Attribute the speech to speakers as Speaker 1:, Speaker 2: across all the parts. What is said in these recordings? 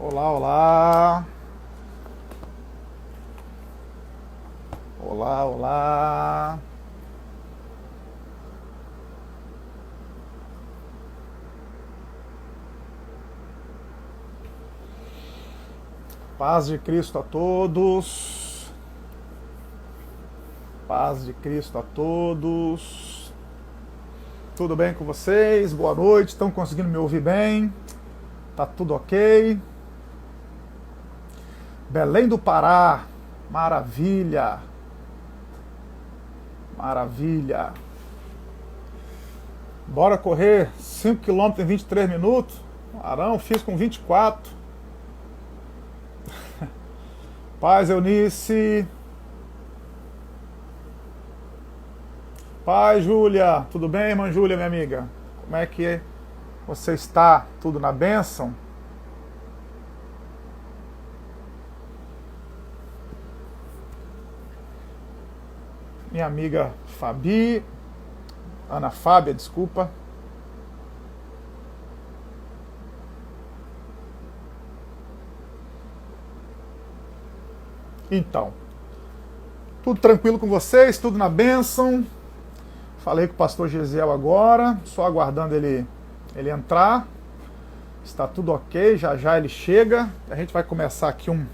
Speaker 1: Olá, olá. Olá, olá. Paz de Cristo a todos. Paz de Cristo a todos. Tudo bem com vocês? Boa noite. Estão conseguindo me ouvir bem? Tá tudo ok? Belém do Pará. Maravilha. Maravilha. Bora correr 5 km em 23 minutos? Arão, fiz com 24. Paz, Eunice. Paz, Júlia. Tudo bem, irmã Júlia, minha amiga? Como é que você está? Tudo na bênção? Minha amiga Fabi. Ana Fábia, desculpa. Então, tudo tranquilo com vocês? Tudo na bênção? Falei com o pastor Gesiel agora, só aguardando ele entrar. Está tudo ok, já já ele chega. A gente vai começar aqui um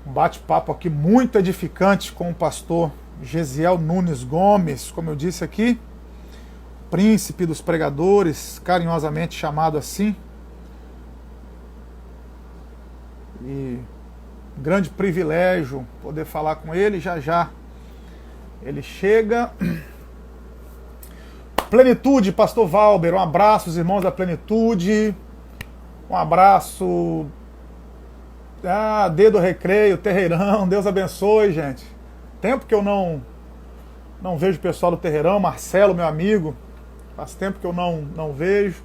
Speaker 1: bate-papo aqui muito edificante com o pastor Gesiel Nunes Gomes, como eu disse aqui, príncipe dos pregadores, carinhosamente chamado assim. E grande privilégio poder falar com ele, já já ele chega. Plenitude, pastor Valber, um abraço, os irmãos da Plenitude, um abraço, Dedo Recreio, Terreirão, Deus abençoe, gente. Tempo que eu não vejo o pessoal do Terreirão, Marcelo, meu amigo, faz tempo que eu não vejo.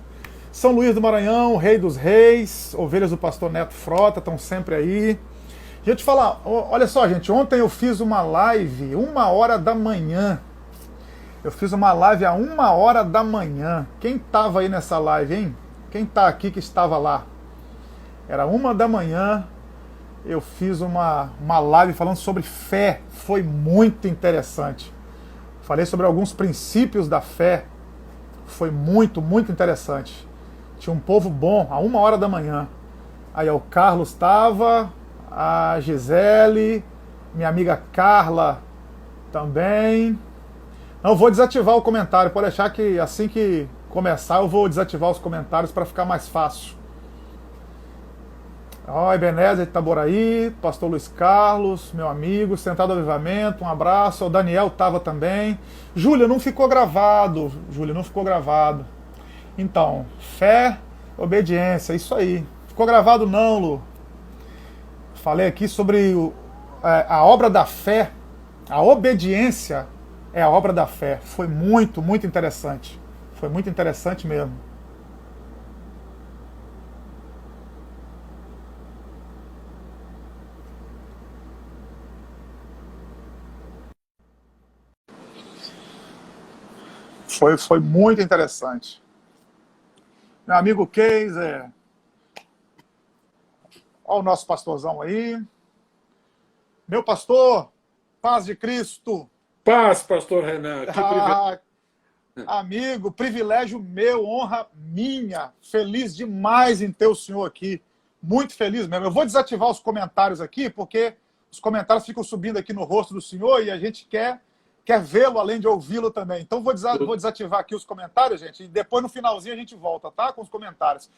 Speaker 1: São Luís do Maranhão, Rei dos Reis, ovelhas do pastor Neto Frota, estão sempre aí. Deixa eu te falar, olha só, gente, ontem eu fiz uma live, 1h da manhã. Eu fiz uma live a 1h da manhã. Quem estava aí nessa live, hein? Quem está aqui que estava lá? Era 1 da manhã, eu fiz uma live falando sobre fé. Foi muito interessante. Falei sobre alguns princípios da fé. Foi muito, muito interessante. Tinha um povo bom, a 1 da manhã. Aí o Carlos estava, a Gisele, minha amiga Carla também. Não, vou desativar o comentário, pode deixar que assim que começar eu vou desativar os comentários para ficar mais fácil. Ó, Ebenezer de Itaboraí, pastor Luiz Carlos, meu amigo, Sentado Avivamento, um abraço. O Daniel estava também. Júlia, não ficou gravado. Júlia, não ficou gravado. Então, fé, obediência, isso aí. Ficou gravado não, Lu. Falei aqui sobre a obra da fé, a obediência é a obra da fé. Foi muito, muito interessante. Foi muito interessante mesmo. Foi muito interessante. Meu amigo Keiser, olha o nosso pastorzão aí. Meu pastor, paz de Cristo.
Speaker 2: Paz, pastor Renan. Que privilégio.
Speaker 1: Amigo, privilégio meu, honra minha. Feliz demais em ter o senhor aqui. Muito feliz mesmo. Eu vou desativar os comentários aqui, porque os comentários ficam subindo aqui no rosto do senhor e a gente quer vê-lo além de ouvi-lo também. Então vou desativar aqui os comentários, gente, e depois no finalzinho a gente volta, tá? Com os comentários.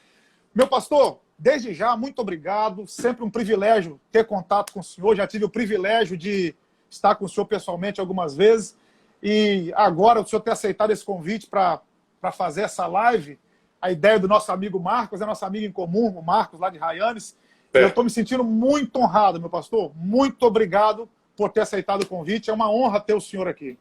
Speaker 1: Meu pastor, desde já, muito obrigado. Sempre um privilégio ter contato com o senhor. Já tive o privilégio de estar com o senhor pessoalmente algumas vezes. E agora o senhor ter aceitado esse convite para fazer essa live, a ideia do nosso amigo Marcos, é nosso amigo em comum, o Marcos lá de Raianes. Eu estou me sentindo muito honrado, meu pastor. Muito obrigado por ter aceitado o convite. É uma honra ter o senhor aqui.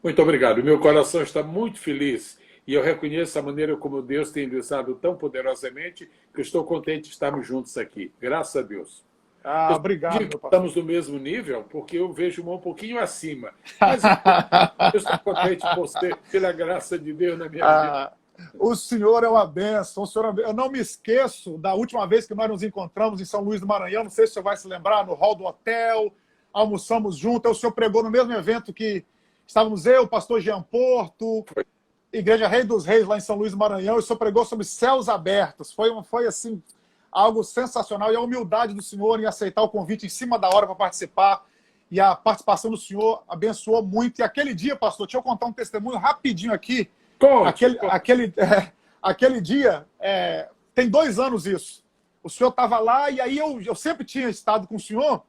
Speaker 2: Muito obrigado. Meu coração está muito feliz e eu reconheço a maneira como Deus tem me usado tão poderosamente que eu estou contente de estarmos juntos aqui. Graças a Deus.
Speaker 1: Obrigado, meu pastor.
Speaker 2: Estamos no mesmo nível porque eu vejo um pouquinho acima. Mas eu estou contente por você, pela graça de Deus na minha vida.
Speaker 1: O senhor é uma bênção. O senhor é uma bênção. Eu não me esqueço da última vez que nós nos encontramos em São Luís do Maranhão. Não sei se o senhor vai se lembrar, no hall do hotel. Almoçamos juntos. O senhor pregou no mesmo evento que estávamos eu, o pastor Jean Porto, Igreja Rei dos Reis, lá em São Luís do Maranhão. E o senhor pregou sobre céus abertos. Foi assim, algo sensacional. E a humildade do senhor em aceitar o convite em cima da hora para participar. E a participação do senhor abençoou muito. E aquele dia, pastor, deixa eu contar um testemunho rapidinho aqui. Aquele dia, tem 2 anos isso. O senhor estava lá e aí eu sempre tinha estado com o senhor,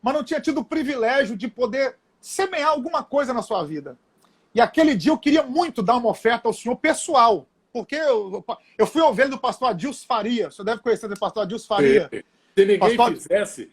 Speaker 1: mas não tinha tido o privilégio de poder semear alguma coisa na sua vida. E aquele dia eu queria muito dar uma oferta ao senhor pessoal, porque eu fui ovelha do pastor Adilson Faria. O senhor deve conhecer o pastor Adilson Faria.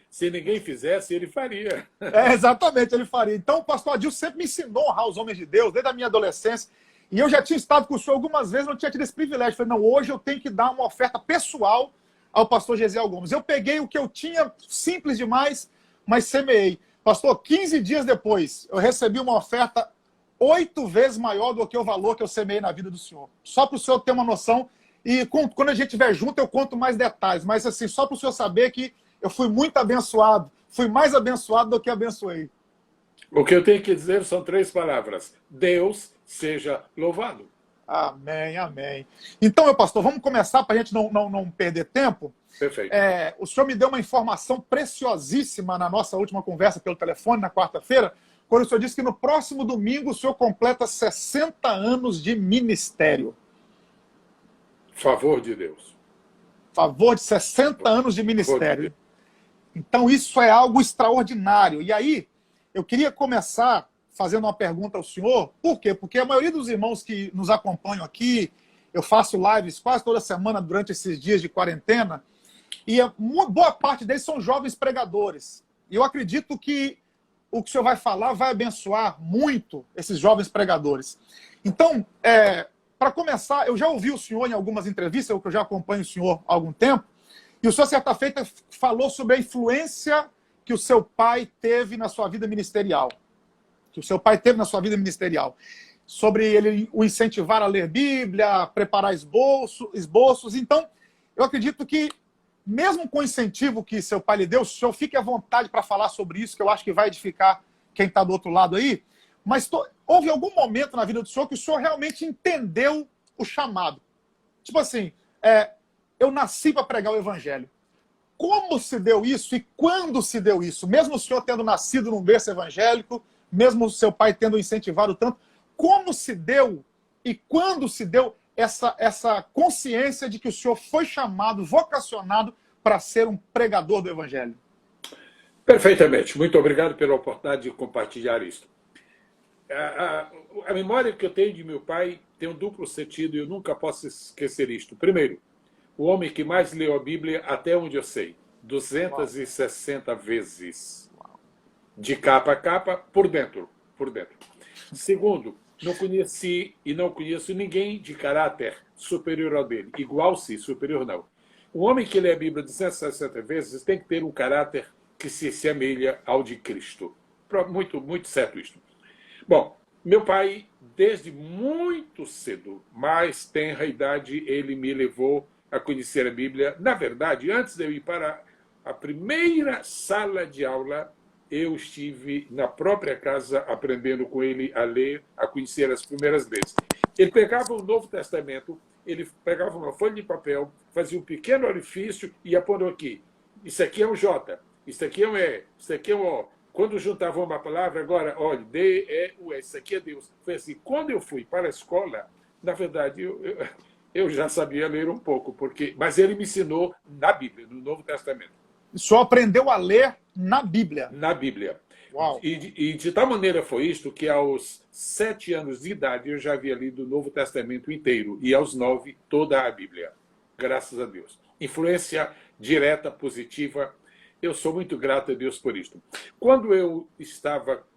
Speaker 2: Se ninguém fizesse, ele faria.
Speaker 1: Exatamente, ele faria. Então o pastor Adilson sempre me ensinou a honrar os homens de Deus, desde a minha adolescência. E eu já tinha estado com o senhor algumas vezes, não tinha tido esse privilégio. Falei, não, hoje eu tenho que dar uma oferta pessoal ao pastor Gesiel Gomes. Eu peguei o que eu tinha, simples demais, mas semeei. Pastor, 15 dias depois, eu recebi uma oferta 8 vezes maior do que o valor que eu semeei na vida do senhor. Só para o senhor ter uma noção. E quando a gente estiver junto, eu conto mais detalhes. Mas assim, só para o senhor saber que eu fui muito abençoado. Fui mais abençoado do que abençoei.
Speaker 2: O que eu tenho que dizer são 3 palavras. Deus seja louvado.
Speaker 1: Amém, amém. Então, meu pastor, vamos começar para a gente não perder tempo.
Speaker 2: Perfeito.
Speaker 1: O senhor me deu uma informação preciosíssima na nossa última conversa pelo telefone, na quarta-feira, quando o senhor disse que no próximo domingo o senhor completa 60 anos de ministério.
Speaker 2: Favor de Deus.
Speaker 1: Favor de 60 anos de ministério. Então, isso é algo extraordinário. E aí, eu queria começar fazendo uma pergunta ao senhor. Por quê? Porque a maioria dos irmãos que nos acompanham aqui, eu faço lives quase toda semana durante esses dias de quarentena, e boa parte deles são jovens pregadores. E eu acredito que o que o senhor vai falar vai abençoar muito esses jovens pregadores. Então, para começar, eu já ouvi o senhor em algumas entrevistas, eu já acompanho o senhor há algum tempo, e o senhor, certa feita, falou sobre a influência que o seu pai teve na sua vida ministerial. Sobre ele o incentivar a ler Bíblia, a preparar esboços. Então, eu acredito que, mesmo com o incentivo que seu pai lhe deu, o senhor fique à vontade para falar sobre isso, que eu acho que vai edificar quem está do outro lado aí. Mas houve algum momento na vida do senhor que o senhor realmente entendeu o chamado? Tipo assim, eu nasci para pregar o evangelho. Como se deu isso e quando se deu isso? Mesmo o senhor tendo nascido num berço evangélico, mesmo o seu pai tendo incentivado tanto, como se deu e quando se deu essa consciência de que o senhor foi chamado, vocacionado para ser um pregador do evangelho?
Speaker 2: Perfeitamente. Muito obrigado pela oportunidade de compartilhar isso. A memória que eu tenho de meu pai tem um duplo sentido e eu nunca posso esquecer isto. Primeiro, o homem que mais leu a Bíblia, até onde eu sei, 260 vezes. De capa a capa, por dentro. Segundo, não conheci e não conheço ninguém de caráter superior ao dele. Igual sim, superior não. Um homem que lê a Bíblia 260 vezes tem que ter um caráter que se assemelha ao de Cristo. Muito, muito certo isto. Bom, meu pai, desde muito cedo, mais tenra idade, ele me levou a conhecer a Bíblia. Na verdade, antes de eu ir para a primeira sala de aula, eu estive na própria casa aprendendo com ele a ler, a conhecer as primeiras vezes. Ele pegava o Novo Testamento, ele pegava uma folha de papel, fazia um pequeno orifício e ia pondo aqui. Isso aqui é um J, isso aqui é um E, isso aqui é um O. Quando juntava uma palavra, agora, olha, D, E, U, S, isso aqui é Deus. Foi assim, quando eu fui para a escola, na verdade, eu já sabia ler um pouco, mas ele me ensinou na Bíblia, no Novo Testamento.
Speaker 1: Só aprendeu a ler na Bíblia?
Speaker 2: Na Bíblia.
Speaker 1: Uau.
Speaker 2: E de tal maneira foi isto que aos 7 anos de idade eu já havia lido o Novo Testamento inteiro e aos 9 toda a Bíblia. Graças a Deus. Influência direta, positiva. Eu sou muito grato a Deus por isto. Quando eu estava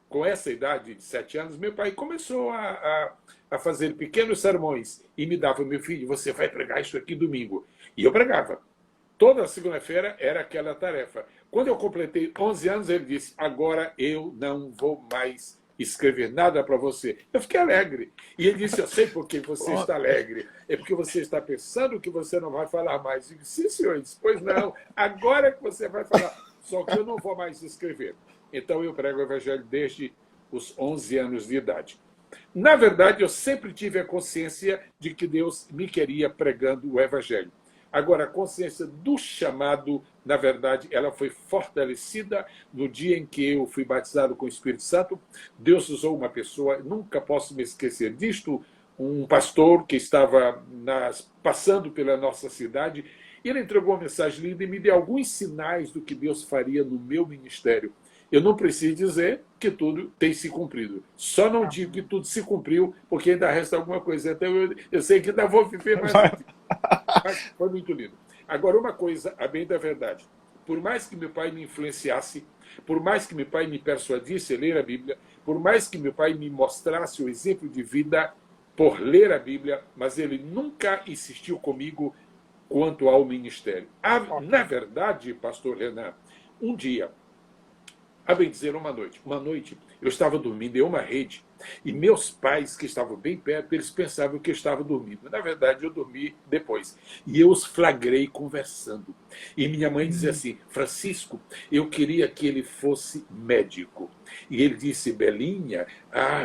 Speaker 2: com essa idade de 7 anos, meu pai começou a fazer pequenos sermões e me dava, meu filho, você vai pregar isso aqui domingo. E eu pregava. Toda segunda-feira era aquela tarefa. Quando eu completei 11 anos, ele disse, agora eu não vou mais escrever nada para você. Eu fiquei alegre. E ele disse, eu sei por que você está alegre. É porque você está pensando que você não vai falar mais. Eu disse, sim, senhor. Ele disse, pois não, agora é que você vai falar. Só que eu não vou mais escrever. Então eu prego o evangelho desde os 11 anos de idade. Na verdade, eu sempre tive a consciência de que Deus me queria pregando o evangelho. Agora, a consciência do chamado, na verdade, ela foi fortalecida no dia em que eu fui batizado com o Espírito Santo. Deus usou uma pessoa, nunca posso me esquecer disto, um pastor que estava passando pela nossa cidade. Ele entregou uma mensagem linda e me deu alguns sinais do que Deus faria no meu ministério. Eu não preciso dizer que tudo tem se cumprido. Só não digo que tudo se cumpriu, porque ainda resta alguma coisa. Então eu sei que ainda vou viver mais um dia. Mas foi muito lindo. Agora, uma coisa, a bem da verdade. Por mais que meu pai me influenciasse, por mais que meu pai me persuadisse a ler a Bíblia, por mais que meu pai me mostrasse o exemplo de vida por ler a Bíblia, mas ele nunca insistiu comigo quanto ao ministério. Na verdade, pastor Renan, um dia, a bem dizer, uma noite, eu estava dormindo em uma rede e meus pais, que estavam bem perto, eles pensavam que eu estava dormindo. Na verdade, eu dormi depois. E eu os flagrei conversando. E minha mãe dizia assim, Francisco, eu queria que ele fosse médico. E ele disse, Belinha,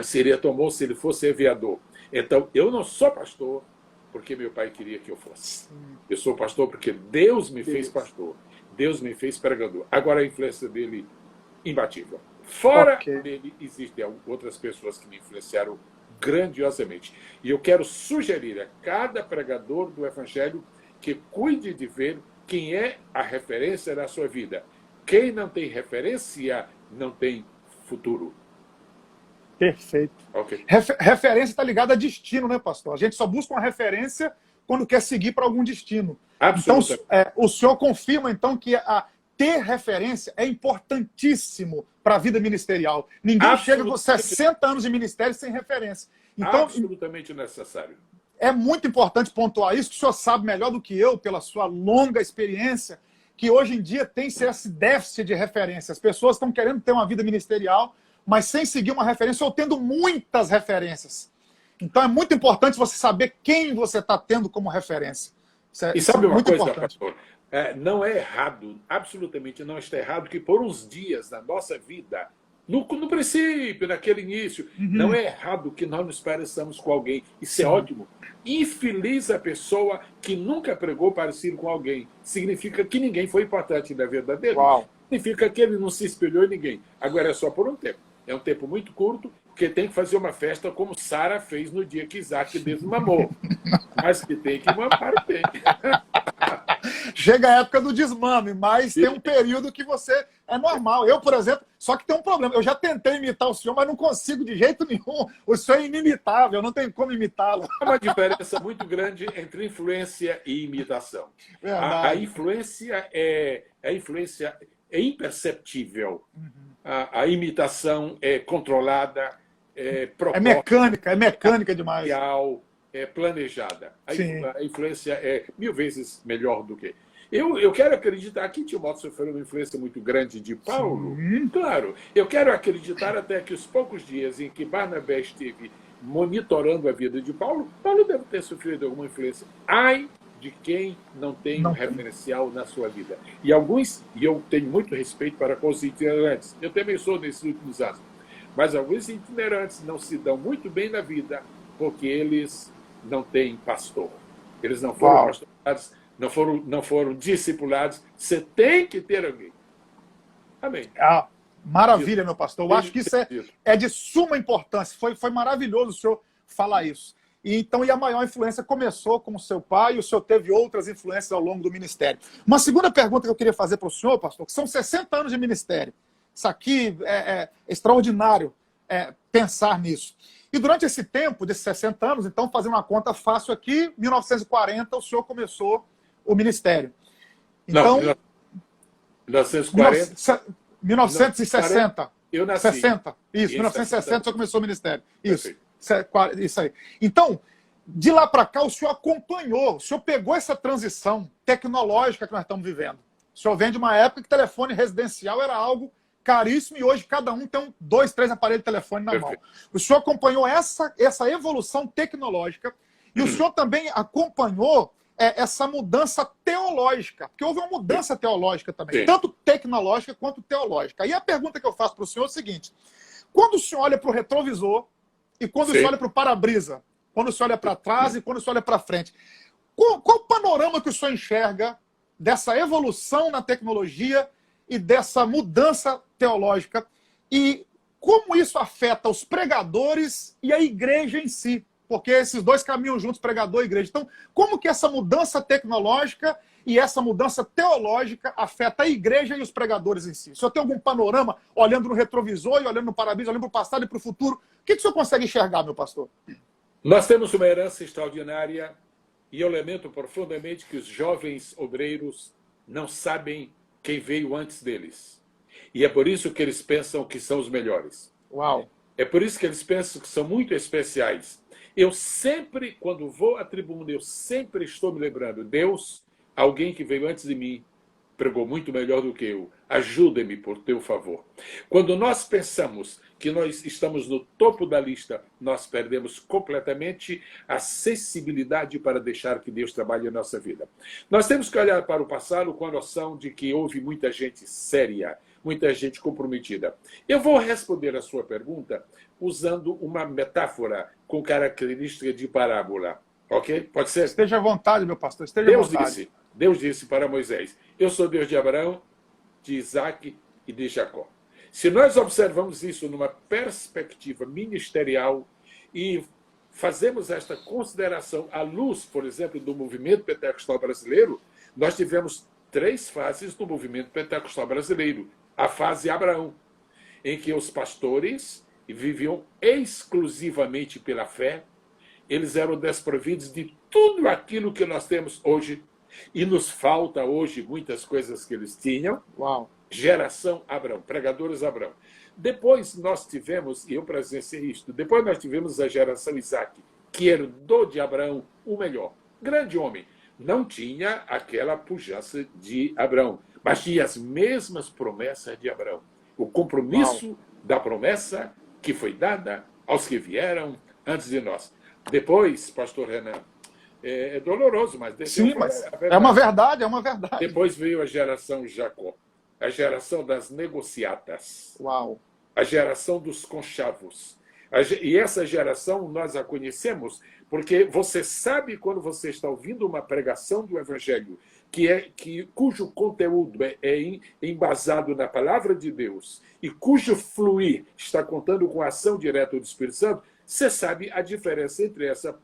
Speaker 2: seria tão bom se ele fosse aviador. Então, eu não sou pastor porque meu pai queria que eu fosse. Eu sou pastor porque Deus me fez pastor. Deus me fez pregador. Agora a influência dele imbatível. Fora dele, existem outras pessoas que me influenciaram grandiosamente. E eu quero sugerir a cada pregador do Evangelho que cuide de ver quem é a referência da sua vida. Quem não tem referência, não tem futuro.
Speaker 1: Perfeito.
Speaker 2: Okay.
Speaker 1: Referência está ligada a destino, né, pastor? A gente só busca uma referência quando quer seguir para algum destino. Então, o senhor confirma, então, que ter referência é importantíssimo para a vida ministerial. Ninguém chega com 60 anos de ministério sem referência. Então,
Speaker 2: absolutamente necessário.
Speaker 1: É muito importante pontuar isso, que o senhor sabe melhor do que eu, pela sua longa experiência, que hoje em dia tem-se esse déficit de referência. As pessoas estão querendo ter uma vida ministerial, mas sem seguir uma referência ou tendo muitas referências. Então é muito importante você saber quem você está tendo como referência.
Speaker 2: E sabe uma coisa, pastor? Não é errado, absolutamente não está errado, que por uns dias na nossa vida, no princípio, naquele início, não é errado que nós nos pareçamos com alguém. Isso é ótimo. Infeliz a pessoa que nunca pregou parecido com alguém. Significa que ninguém foi importante na vida dele. Significa que ele não se espelhou em ninguém. Agora é só por um tempo. É um tempo muito curto, porque tem que fazer uma festa como Sara fez no dia que Isaac desmamou. Mas que tem que mamar, tem.
Speaker 1: Chega a época do desmame, mas tem um período que você... É normal. Eu, por exemplo, só que tem um problema. Eu já tentei imitar o senhor, mas não consigo de jeito nenhum. O senhor é inimitável, não tem como imitá-lo.
Speaker 2: Há uma diferença muito grande entre influência e imitação. A influência é imperceptível. A imitação é controlada, é
Speaker 1: mecânica demais.
Speaker 2: É planejada. A influência é 1000 vezes melhor do que... Eu quero acreditar que Timóteo sofreu uma influência muito grande de Paulo. Claro, eu quero acreditar até que os poucos dias em que Barnabé esteve monitorando a vida de Paulo, Paulo deve ter sofrido alguma influência. Ai de quem não tem um referencial na sua vida. E eu tenho muito respeito para com os itinerantes. Eu também sou nesses últimos anos. Mas alguns itinerantes não se dão muito bem na vida porque eles não têm pastor. Eles não foram pastorados, não foram discipulados. Você tem que ter alguém. Amém.
Speaker 1: Maravilha, meu pastor. Eu acho que isso é de suma importância. Foi maravilhoso o senhor falar isso. E a maior influência começou com o seu pai e o senhor teve outras influências ao longo do ministério. Uma segunda pergunta que eu queria fazer para o senhor, pastor, que são 60 anos de ministério. Isso aqui é extraordinário pensar nisso. E durante esse tempo, desses 60 anos, então, fazendo uma conta fácil aqui, 1940, o senhor começou o ministério. Então,
Speaker 2: não, 1940...
Speaker 1: 1960.
Speaker 2: Eu nasci.
Speaker 1: 60. Isso, 1960 o senhor começou o ministério. Isso aí. Então, de lá para cá, o senhor acompanhou, o senhor pegou essa transição tecnológica que nós estamos vivendo. O senhor vem de uma época que telefone residencial era algo caríssimo, e hoje cada um tem 2, 3 aparelhos de telefone na mão. O senhor acompanhou essa evolução tecnológica e o senhor também acompanhou essa mudança teológica, porque houve uma mudança teológica também, tanto tecnológica quanto teológica. Aí a pergunta que eu faço para o senhor é o seguinte: quando o senhor olha para o retrovisor e quando o senhor olha para o para-brisa, quando o senhor olha para trás e quando o senhor olha para frente, qual o panorama que o senhor enxerga dessa evolução na tecnologia e dessa mudança teológica e como isso afeta os pregadores e a igreja em si? Porque esses dois caminham juntos, pregador e igreja. Então, como que essa mudança tecnológica e essa mudança teológica afeta a igreja e os pregadores em si? O senhor tem algum panorama, olhando no retrovisor e olhando no para-brisa, olhando para o passado e para o futuro? O que o senhor consegue enxergar, meu pastor?
Speaker 2: Nós temos uma herança extraordinária e eu lamento profundamente que os jovens obreiros não sabem quem veio antes deles. E é por isso que eles pensam que são os melhores.
Speaker 1: Uau!
Speaker 2: É por isso que eles pensam que são muito especiais. Eu sempre, quando vou à tribuna, eu sempre estou me lembrando, Deus, alguém que veio antes de mim, pregou muito melhor do que eu. Ajuda-me por teu favor. Quando nós pensamos que nós estamos no topo da lista, nós perdemos completamente a sensibilidade para deixar que Deus trabalhe em nossa vida. Nós temos que olhar para o passado com a noção de que houve muita gente séria, muita gente comprometida. Eu vou responder a sua pergunta usando uma metáfora com característica de parábola. Ok? Pode ser?
Speaker 1: Esteja à vontade, meu pastor. Esteja à vontade.
Speaker 2: Deus disse para Moisés: eu sou Deus de Abraão, de Isaac e de Jacó. Se nós observamos isso numa perspectiva ministerial e fazemos esta consideração à luz, por exemplo, do movimento pentecostal brasileiro, nós tivemos 3 fases do movimento pentecostal brasileiro. A fase Abraão, em que os pastores viviam exclusivamente pela fé, eles eram desprovidos de tudo aquilo que nós temos hoje, e nos falta hoje muitas coisas que eles tinham.
Speaker 1: Uau.
Speaker 2: Geração Abraão, pregadores Abraão. Depois nós tivemos, e eu presenciei isto, depois nós tivemos a geração Isaac, que herdou de Abraão o melhor. Grande homem. Não tinha aquela pujança de Abraão, mas tinha as mesmas promessas de Abraão. O compromisso da promessa que foi dada aos que vieram antes de nós. Depois, pastor Renan, é doloroso, mas...
Speaker 1: Sim, mas é uma verdade, é uma verdade.
Speaker 2: Depois veio a geração Jacó, a geração das negociatas.
Speaker 1: Uau.
Speaker 2: A geração dos conchavos. E essa geração nós a conhecemos porque você sabe quando você está ouvindo uma pregação do Evangelho cujo conteúdo é embasado na palavra de Deus e cujo fluir está contando com a ação direta do Espírito Santo, você sabe a diferença entre essa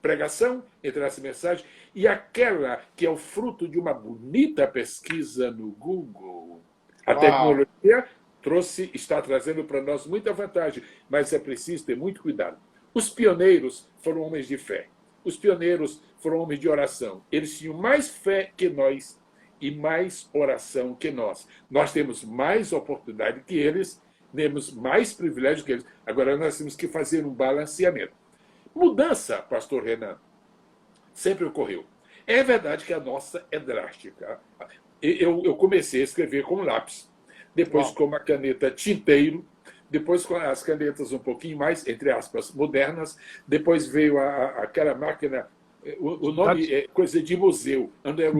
Speaker 2: pregação, entre essa mensagem e aquela que é o fruto de uma bonita pesquisa no Google. A tecnologia está trazendo para nós muita vantagem, mas é preciso ter muito cuidado. Os pioneiros foram homens de fé. Os pioneiros foram homens de oração. Eles tinham mais fé que nós e mais oração que nós. Nós temos mais oportunidade que eles, temos mais privilégio que eles. Agora nós temos que fazer um balanceamento. Mudança, pastor Renan, sempre ocorreu. É verdade que a nossa é drástica. Eu comecei a escrever com lápis, depois com uma caneta tinteiro, depois com as canetas um pouquinho mais, entre aspas, modernas, depois veio aquela máquina, o nome é coisa de museu.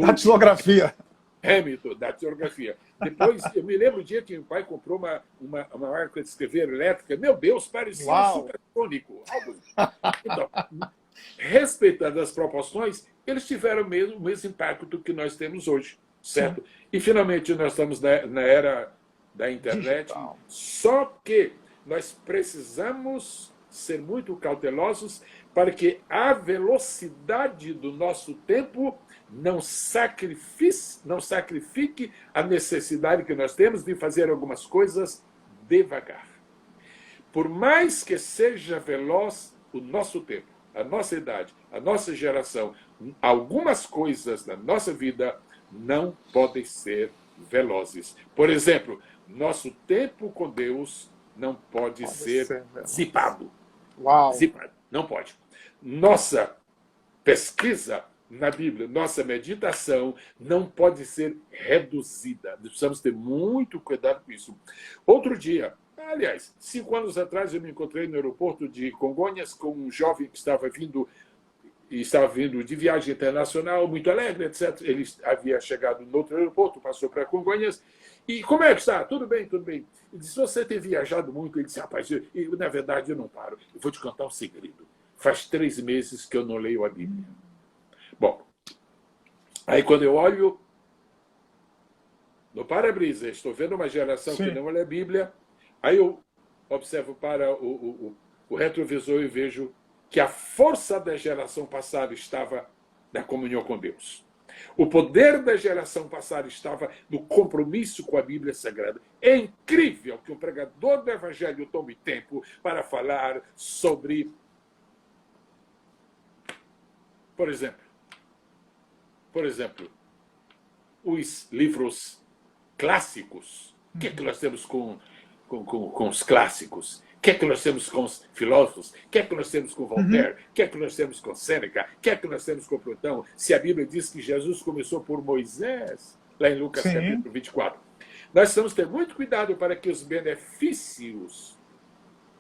Speaker 1: Datilografia.
Speaker 2: Hamilton, datilografia. Depois, eu me lembro o dia que meu pai comprou uma máquina de escrever elétrica. Meu Deus, parecia supersônico. Então, respeitando as proporções, eles tiveram o mesmo impacto que nós temos hoje, certo? Sim. E, finalmente, nós estamos na era da internet, digital. Só que nós precisamos ser muito cautelosos para que a velocidade do nosso tempo não sacrifique a necessidade que nós temos de fazer algumas coisas devagar. Por mais que seja veloz o nosso tempo, a nossa idade, a nossa geração, algumas coisas na nossa vida não podem ser velozes. Por exemplo, nosso tempo com Deus não pode ser zipado.
Speaker 1: Uau.
Speaker 2: Zipado. Não pode. Nossa pesquisa na Bíblia. Nossa meditação não pode ser reduzida. Nós precisamos ter muito cuidado com isso. Outro dia, aliás, 5 anos atrás, eu me encontrei no aeroporto de Congonhas com um jovem que estava vindo de viagem internacional, muito alegre, etc. Ele havia chegado no outro aeroporto, passou para Congonhas. E como é que está? Tudo bem, tudo bem. Ele disse, você tem viajado muito? Ele disse, rapaz, na verdade eu não paro. Eu vou te contar um segredo. Faz 3 meses que eu não leio a Bíblia. Bom, aí quando eu olho no para-brisa, estou vendo uma geração que não lê a Bíblia, aí eu observo para o retrovisor e vejo que a força da geração passada estava na comunhão com Deus. O poder da geração passada estava no compromisso com a Bíblia Sagrada. É incrível que um pregador do Evangelho tome tempo para falar sobre, por exemplo, os livros clássicos. O que é que nós temos com os clássicos? O que é que nós temos com os filósofos? O que é que nós temos com Voltaire? O que é que nós temos com Sêneca? O que é que nós temos com Platão? Se a Bíblia diz que Jesus começou por Moisés, lá em Lucas capítulo 24. Nós precisamos ter muito cuidado para que os benefícios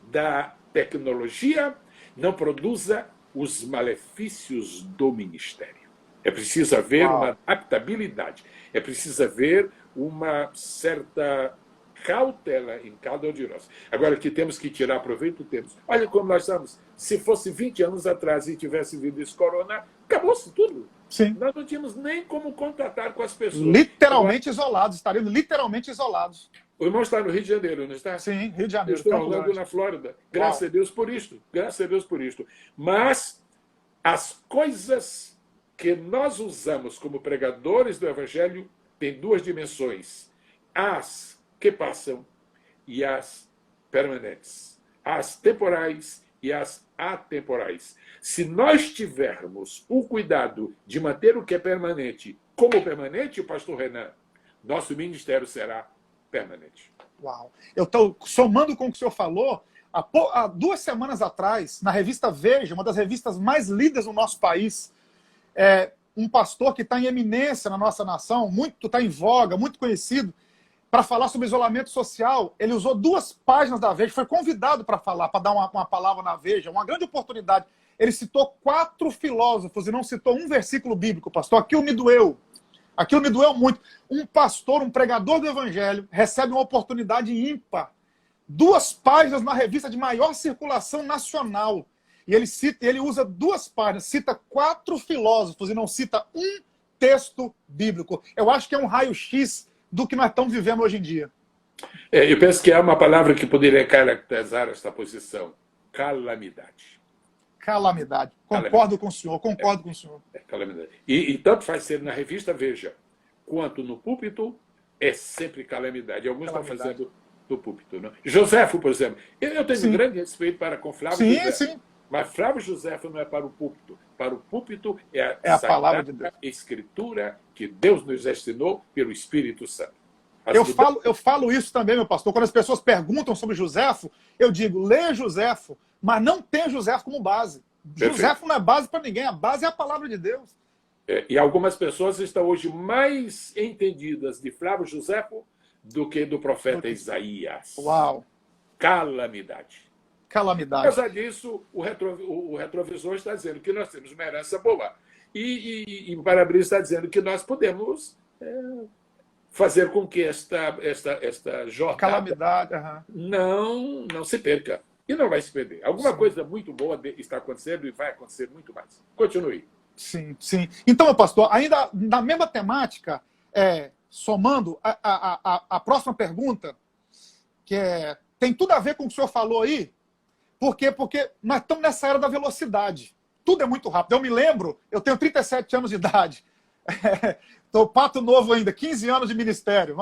Speaker 2: da tecnologia não produzam os malefícios do ministério. É preciso haver uma adaptabilidade. É preciso haver uma certa cautela em cada um de nós. Agora, que temos que tirar proveito, temos. Olha como nós estamos. Se fosse 20 anos atrás e tivesse vindo esse corona, acabou-se tudo.
Speaker 1: Sim.
Speaker 2: Nós não tínhamos nem como contatar com as pessoas.
Speaker 1: Literalmente isolados, estaríamos literalmente isolados.
Speaker 2: O irmão está no Rio de Janeiro, não está?
Speaker 1: Sim, Rio de Janeiro.
Speaker 2: Eu estou em Orlando, na Flórida. Graças a Deus por isto. Graças a Deus por isto. Mas as coisas que nós usamos como pregadores do Evangelho têm 2 dimensões. As que passam e as permanentes. As temporais e as atemporais. Se nós tivermos o cuidado de manter o que é permanente como permanente, pastor Renan, nosso ministério será permanente.
Speaker 1: Uau! Eu estou somando com o que o senhor falou. Há 2 semanas atrás, na revista Veja, uma das revistas mais lidas no nosso país, um pastor que está em eminência na nossa nação, está em voga, muito conhecido, para falar sobre isolamento social, ele usou 2 páginas da Veja, foi convidado para falar, para dar uma palavra na Veja, uma grande oportunidade. Ele citou 4 filósofos e não citou um versículo bíblico, pastor. Aquilo me doeu muito. Um pastor, um pregador do Evangelho, recebe uma oportunidade ímpar. 2 páginas na revista de maior circulação nacional. E ele usa 2 páginas, cita 4 filósofos e não cita um texto bíblico. Eu acho que é um raio-x do que nós estamos vivendo hoje em dia.
Speaker 2: Eu penso que há uma palavra que poderia caracterizar esta posição. Calamidade.
Speaker 1: Calamidade. Concordo com o senhor, concordo com o senhor.
Speaker 2: Calamidade. E tanto faz ser na revista Veja, quanto no púlpito, é sempre calamidade. Alguns estão fazendo do púlpito. Não? Joséfo, por exemplo. Eu tenho grande respeito com Flávio Joséfo. Sim. Mas Flávio Joséfo não é para o púlpito. Para o púlpito é a
Speaker 1: palavra de Deus.
Speaker 2: Escritura que Deus nos ensinou pelo Espírito Santo.
Speaker 1: Eu falo isso também, meu pastor. Quando as pessoas perguntam sobre Joséfo, eu digo, lê Joséfo, mas não tem Joséfo como base. Perfeito. Joséfo não é base para ninguém, a base é a palavra de Deus.
Speaker 2: E algumas pessoas estão hoje mais entendidas de Flávio Joséfo do que do profeta Isaías.
Speaker 1: Uau!
Speaker 2: Calamidade.
Speaker 1: Calamidade.
Speaker 2: Apesar disso, o retrovisor está dizendo que nós temos uma herança boa. E o para-brisa está dizendo que nós podemos fazer com que esta jornada
Speaker 1: calamidade,
Speaker 2: não se perca. E não vai se perder. Alguma coisa muito boa está acontecendo e vai acontecer muito mais. Continue.
Speaker 1: Sim, sim. Então, meu pastor, ainda na mesma temática, somando a próxima pergunta, que tem tudo a ver com o que o senhor falou aí. Por quê? Porque nós estamos nessa era da velocidade. Tudo é muito rápido. Eu me lembro, eu tenho 37 anos de idade. Estou pato novo ainda, 15 anos de ministério.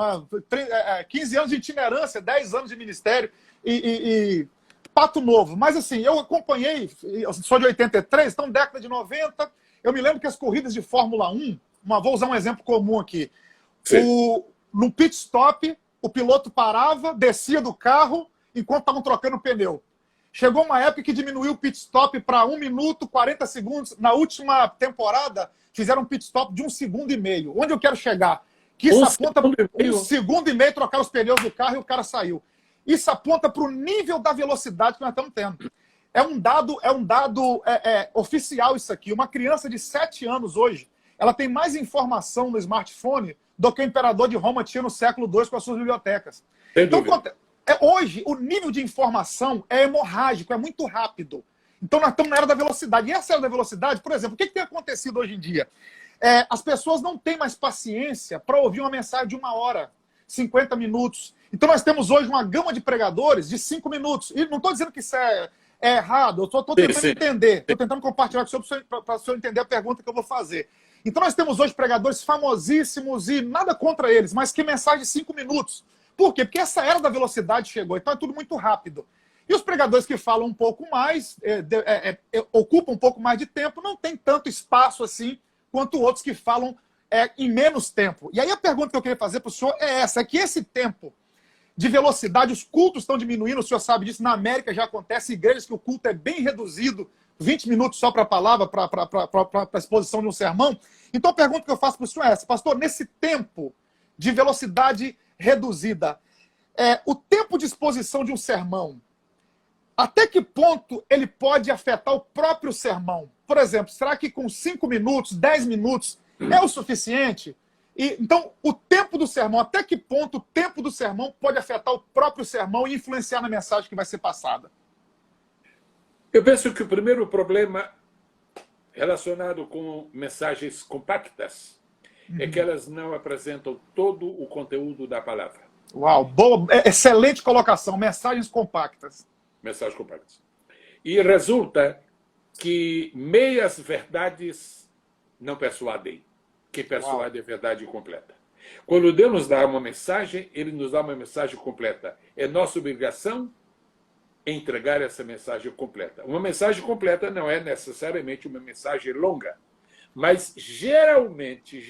Speaker 1: 15 anos de itinerância, 10 anos de ministério e pato novo. Mas assim, eu acompanhei, eu sou de 83, então década de 90. Eu me lembro que as corridas de Fórmula 1, vou usar um exemplo comum aqui. No pit stop, o piloto parava, descia do carro enquanto estavam trocando o pneu. Chegou uma época que diminuiu o pit stop para 1 minuto, 40 segundos. Na última temporada, fizeram um pit stop de 1,5 segundo. Onde eu quero chegar? Que isso aponta 1,5 segundo trocar os pneus do carro e o cara saiu. Isso aponta para o nível da velocidade que nós estamos tendo. É um dado oficial isso aqui. Uma criança de 7 anos hoje, ela tem mais informação no smartphone do que o imperador de Roma tinha no século II com as suas bibliotecas. Então, hoje, o nível de informação é hemorrágico, é muito rápido. Então, nós estamos na era da velocidade. E essa era da velocidade, por exemplo, o que tem acontecido hoje em dia? As pessoas não têm mais paciência para ouvir uma mensagem de 1 hora, 50 minutos. Então, nós temos hoje uma gama de pregadores de 5 minutos. E não estou dizendo que isso é errado, eu estou tentando entender. Estou tentando compartilhar com o senhor para o senhor entender a pergunta que eu vou fazer. Então, nós temos hoje pregadores famosíssimos e nada contra eles, mas que mensagem de 5 minutos. Por quê? Porque essa era da velocidade chegou, então é tudo muito rápido. E os pregadores que falam um pouco mais, ocupam um pouco mais de tempo, não tem tanto espaço assim quanto outros que falam em menos tempo. E aí a pergunta que eu queria fazer para o senhor é essa, é que esse tempo de velocidade, os cultos estão diminuindo, o senhor sabe disso, na América já acontece, igrejas que o culto é bem reduzido, 20 minutos só para a palavra, para a exposição de um sermão. Então a pergunta que eu faço para o senhor é essa, pastor, nesse tempo de velocidade reduzida, o tempo de exposição de um sermão, até que ponto ele pode afetar o próprio sermão? Por exemplo, será que com 5 minutos, 10 minutos é o suficiente? Então, o tempo do sermão, até que ponto o tempo do sermão pode afetar o próprio sermão e influenciar na mensagem que vai ser passada?
Speaker 2: Eu penso que o primeiro problema relacionado com mensagens compactas é que elas não apresentam todo o conteúdo da palavra.
Speaker 1: Uau, boa, excelente colocação, mensagens compactas.
Speaker 2: Mensagens compactas. E resulta que meias verdades não persuadem. Quem persuade é verdade completa. Quando Deus nos dá uma mensagem, Ele nos dá uma mensagem completa. É nossa obrigação entregar essa mensagem completa. Uma mensagem completa não é necessariamente uma mensagem longa, mas geralmente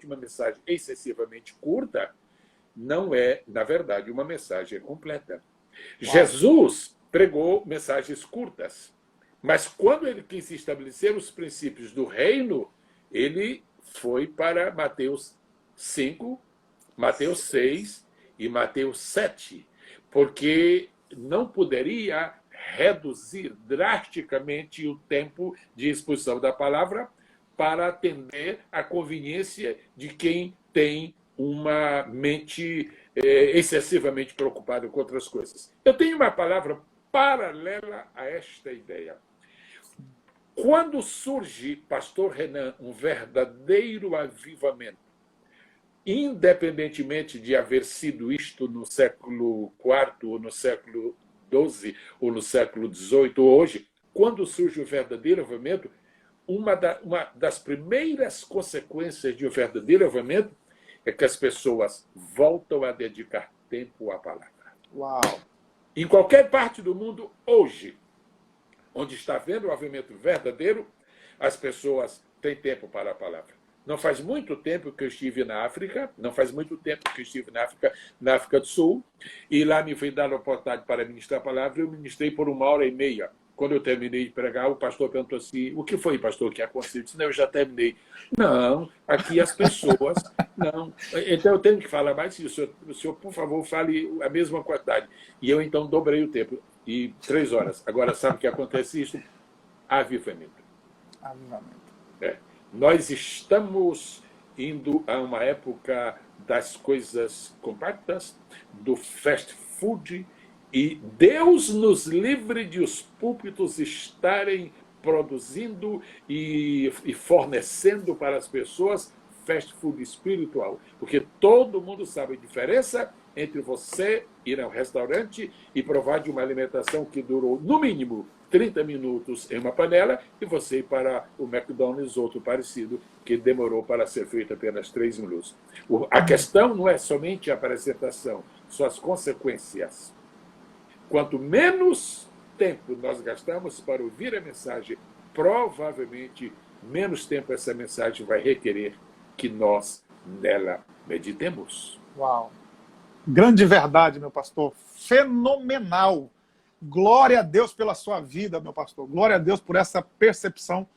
Speaker 2: uma mensagem excessivamente curta não é, na verdade, uma mensagem completa. Jesus pregou mensagens curtas, mas quando ele quis estabelecer os princípios do reino, ele foi para Mateus 5, Mateus 6 e Mateus 7, porque não poderia reduzir drasticamente o tempo de exposição da palavra para atender à conveniência de quem tem uma mente excessivamente preocupada com outras coisas. Eu tenho uma palavra paralela a esta ideia. Quando surge, pastor Renan, um verdadeiro avivamento, independentemente de haver sido isto no século IV, ou no século XII, ou no século XVIII, ou hoje, quando surge o verdadeiro avivamento, uma das primeiras consequências de um verdadeiro avivamento é que as pessoas voltam a dedicar tempo à palavra.
Speaker 1: Uau!
Speaker 2: Em qualquer parte do mundo, hoje, onde está havendo o avivamento verdadeiro, as pessoas têm tempo para a palavra. Não faz muito tempo que eu estive na África, na África do Sul, e lá me foi dada a oportunidade para ministrar a palavra, eu ministrei por 1h30. Quando eu terminei de pregar, o pastor perguntou assim, o que foi, pastor, que aconteceu? Eu disse, não, eu já terminei. Não, aqui as pessoas... Não. Então eu tenho que falar mais isso. O senhor, por favor, fale a mesma quantidade. E eu, então, dobrei o tempo. E 3 horas. Agora, sabe o que acontece isso? Avivamento. Nós estamos indo a uma época das coisas compactas, do fast food, e Deus nos livre de os púlpitos estarem produzindo e fornecendo para as pessoas fast food espiritual. Porque todo mundo sabe a diferença entre você ir ao restaurante e provar de uma alimentação que durou, no mínimo, 30 minutos em uma panela, e você ir para o McDonald's, outro parecido, que demorou para ser feito apenas 3 minutos. A questão não é somente a apresentação, são as consequências. Quanto menos tempo nós gastamos para ouvir a mensagem, provavelmente menos tempo essa mensagem vai requerer que nós nela meditemos.
Speaker 1: Uau! Grande verdade, meu pastor. Fenomenal. Glória a Deus pela sua vida, meu pastor. Glória a Deus por essa percepção.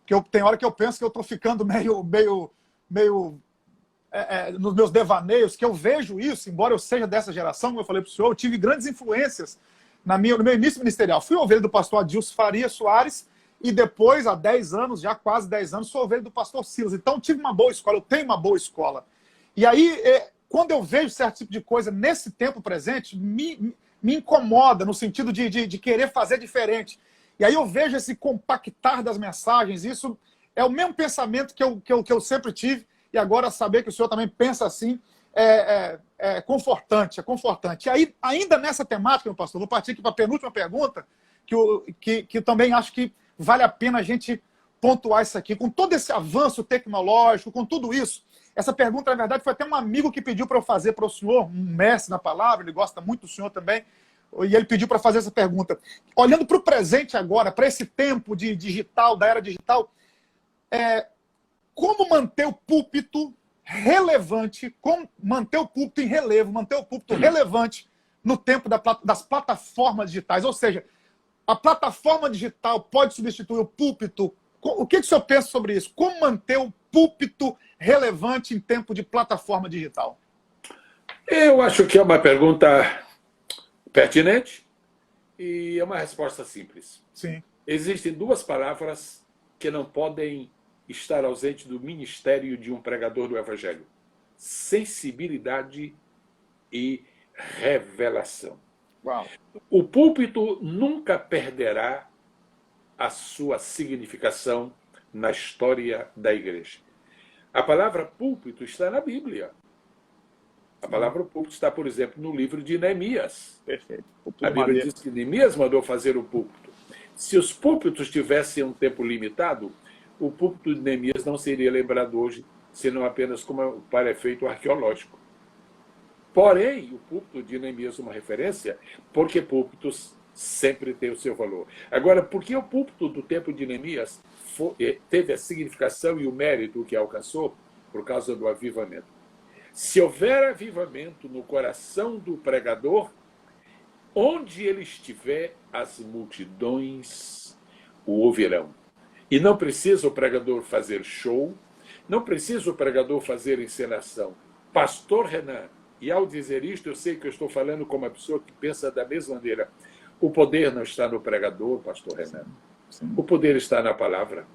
Speaker 1: Que tem hora que eu penso que eu estou ficando meio nos meus devaneios, que eu vejo isso, embora eu seja dessa geração, como eu falei para o senhor, eu tive grandes influências no meu início ministerial. Fui ovelha do pastor Adilson Faria Soares e depois, há 10 anos, já quase 10 anos, sou ovelha do pastor Silas. Então, eu tive uma boa escola, eu tenho uma boa escola. E aí, quando eu vejo certo tipo de coisa nesse tempo presente, me incomoda no sentido de querer fazer diferente. E aí eu vejo esse compactar das mensagens, isso é o mesmo pensamento que eu sempre tive, e agora saber que o senhor também pensa assim é confortante, é confortante. E aí, ainda nessa temática, meu pastor, vou partir aqui para a penúltima pergunta, que eu também acho que vale a pena a gente pontuar isso aqui. Com todo esse avanço tecnológico, com tudo isso, essa pergunta, na verdade, foi até um amigo que pediu para eu fazer para o senhor, um mestre na palavra, ele gosta muito do senhor também, e ele pediu para fazer essa pergunta. Olhando para o presente agora, para esse tempo de digital, da era digital, como manter o púlpito relevante, como manter o púlpito em relevo, manter o púlpito relevante no tempo das plataformas digitais? Ou seja, a plataforma digital pode substituir o púlpito? O que o senhor pensa sobre isso? Como manter o púlpito relevante em tempo de plataforma digital?
Speaker 2: Eu acho que é uma pergunta pertinente e é uma resposta simples.
Speaker 1: Sim.
Speaker 2: Existem duas palavras que não podem estar ausentes do ministério de um pregador do Evangelho: sensibilidade e revelação.
Speaker 1: Uau.
Speaker 2: O púlpito nunca perderá a sua significação na história da igreja. A palavra púlpito está na Bíblia. A palavra púlpito está, por exemplo, no livro de Neemias.
Speaker 1: Perfeito.
Speaker 2: A Bíblia diz que Neemias mandou fazer o púlpito. Se os púlpitos tivessem um tempo limitado, o púlpito de Neemias não seria lembrado hoje, senão apenas como para efeito arqueológico. Porém, o púlpito de Neemias é uma referência, porque púlpitos sempre têm o seu valor. Agora, por que o púlpito do tempo de Neemias teve a significação e o mérito que alcançou? Por causa do avivamento. Se houver avivamento no coração do pregador, onde ele estiver, as multidões o ouvirão. E não precisa o pregador fazer show, não precisa o pregador fazer encenação. Pastor Renan, e ao dizer isto, eu sei que eu estou falando como uma pessoa que pensa da mesma maneira. O poder não está no pregador, pastor Renan.
Speaker 1: Sim.
Speaker 2: O poder está na palavra.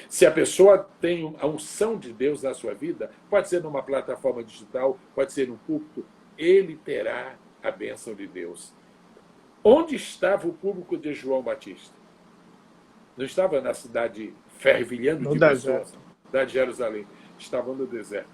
Speaker 2: Se a pessoa tem a unção de Deus na sua vida, pode ser numa plataforma digital, pode ser num púlpito, ele terá a bênção de Deus. Onde estava o público de João Batista? Não estava na cidade fervilhando de pessoas, cidade de Jerusalém. Estava no deserto.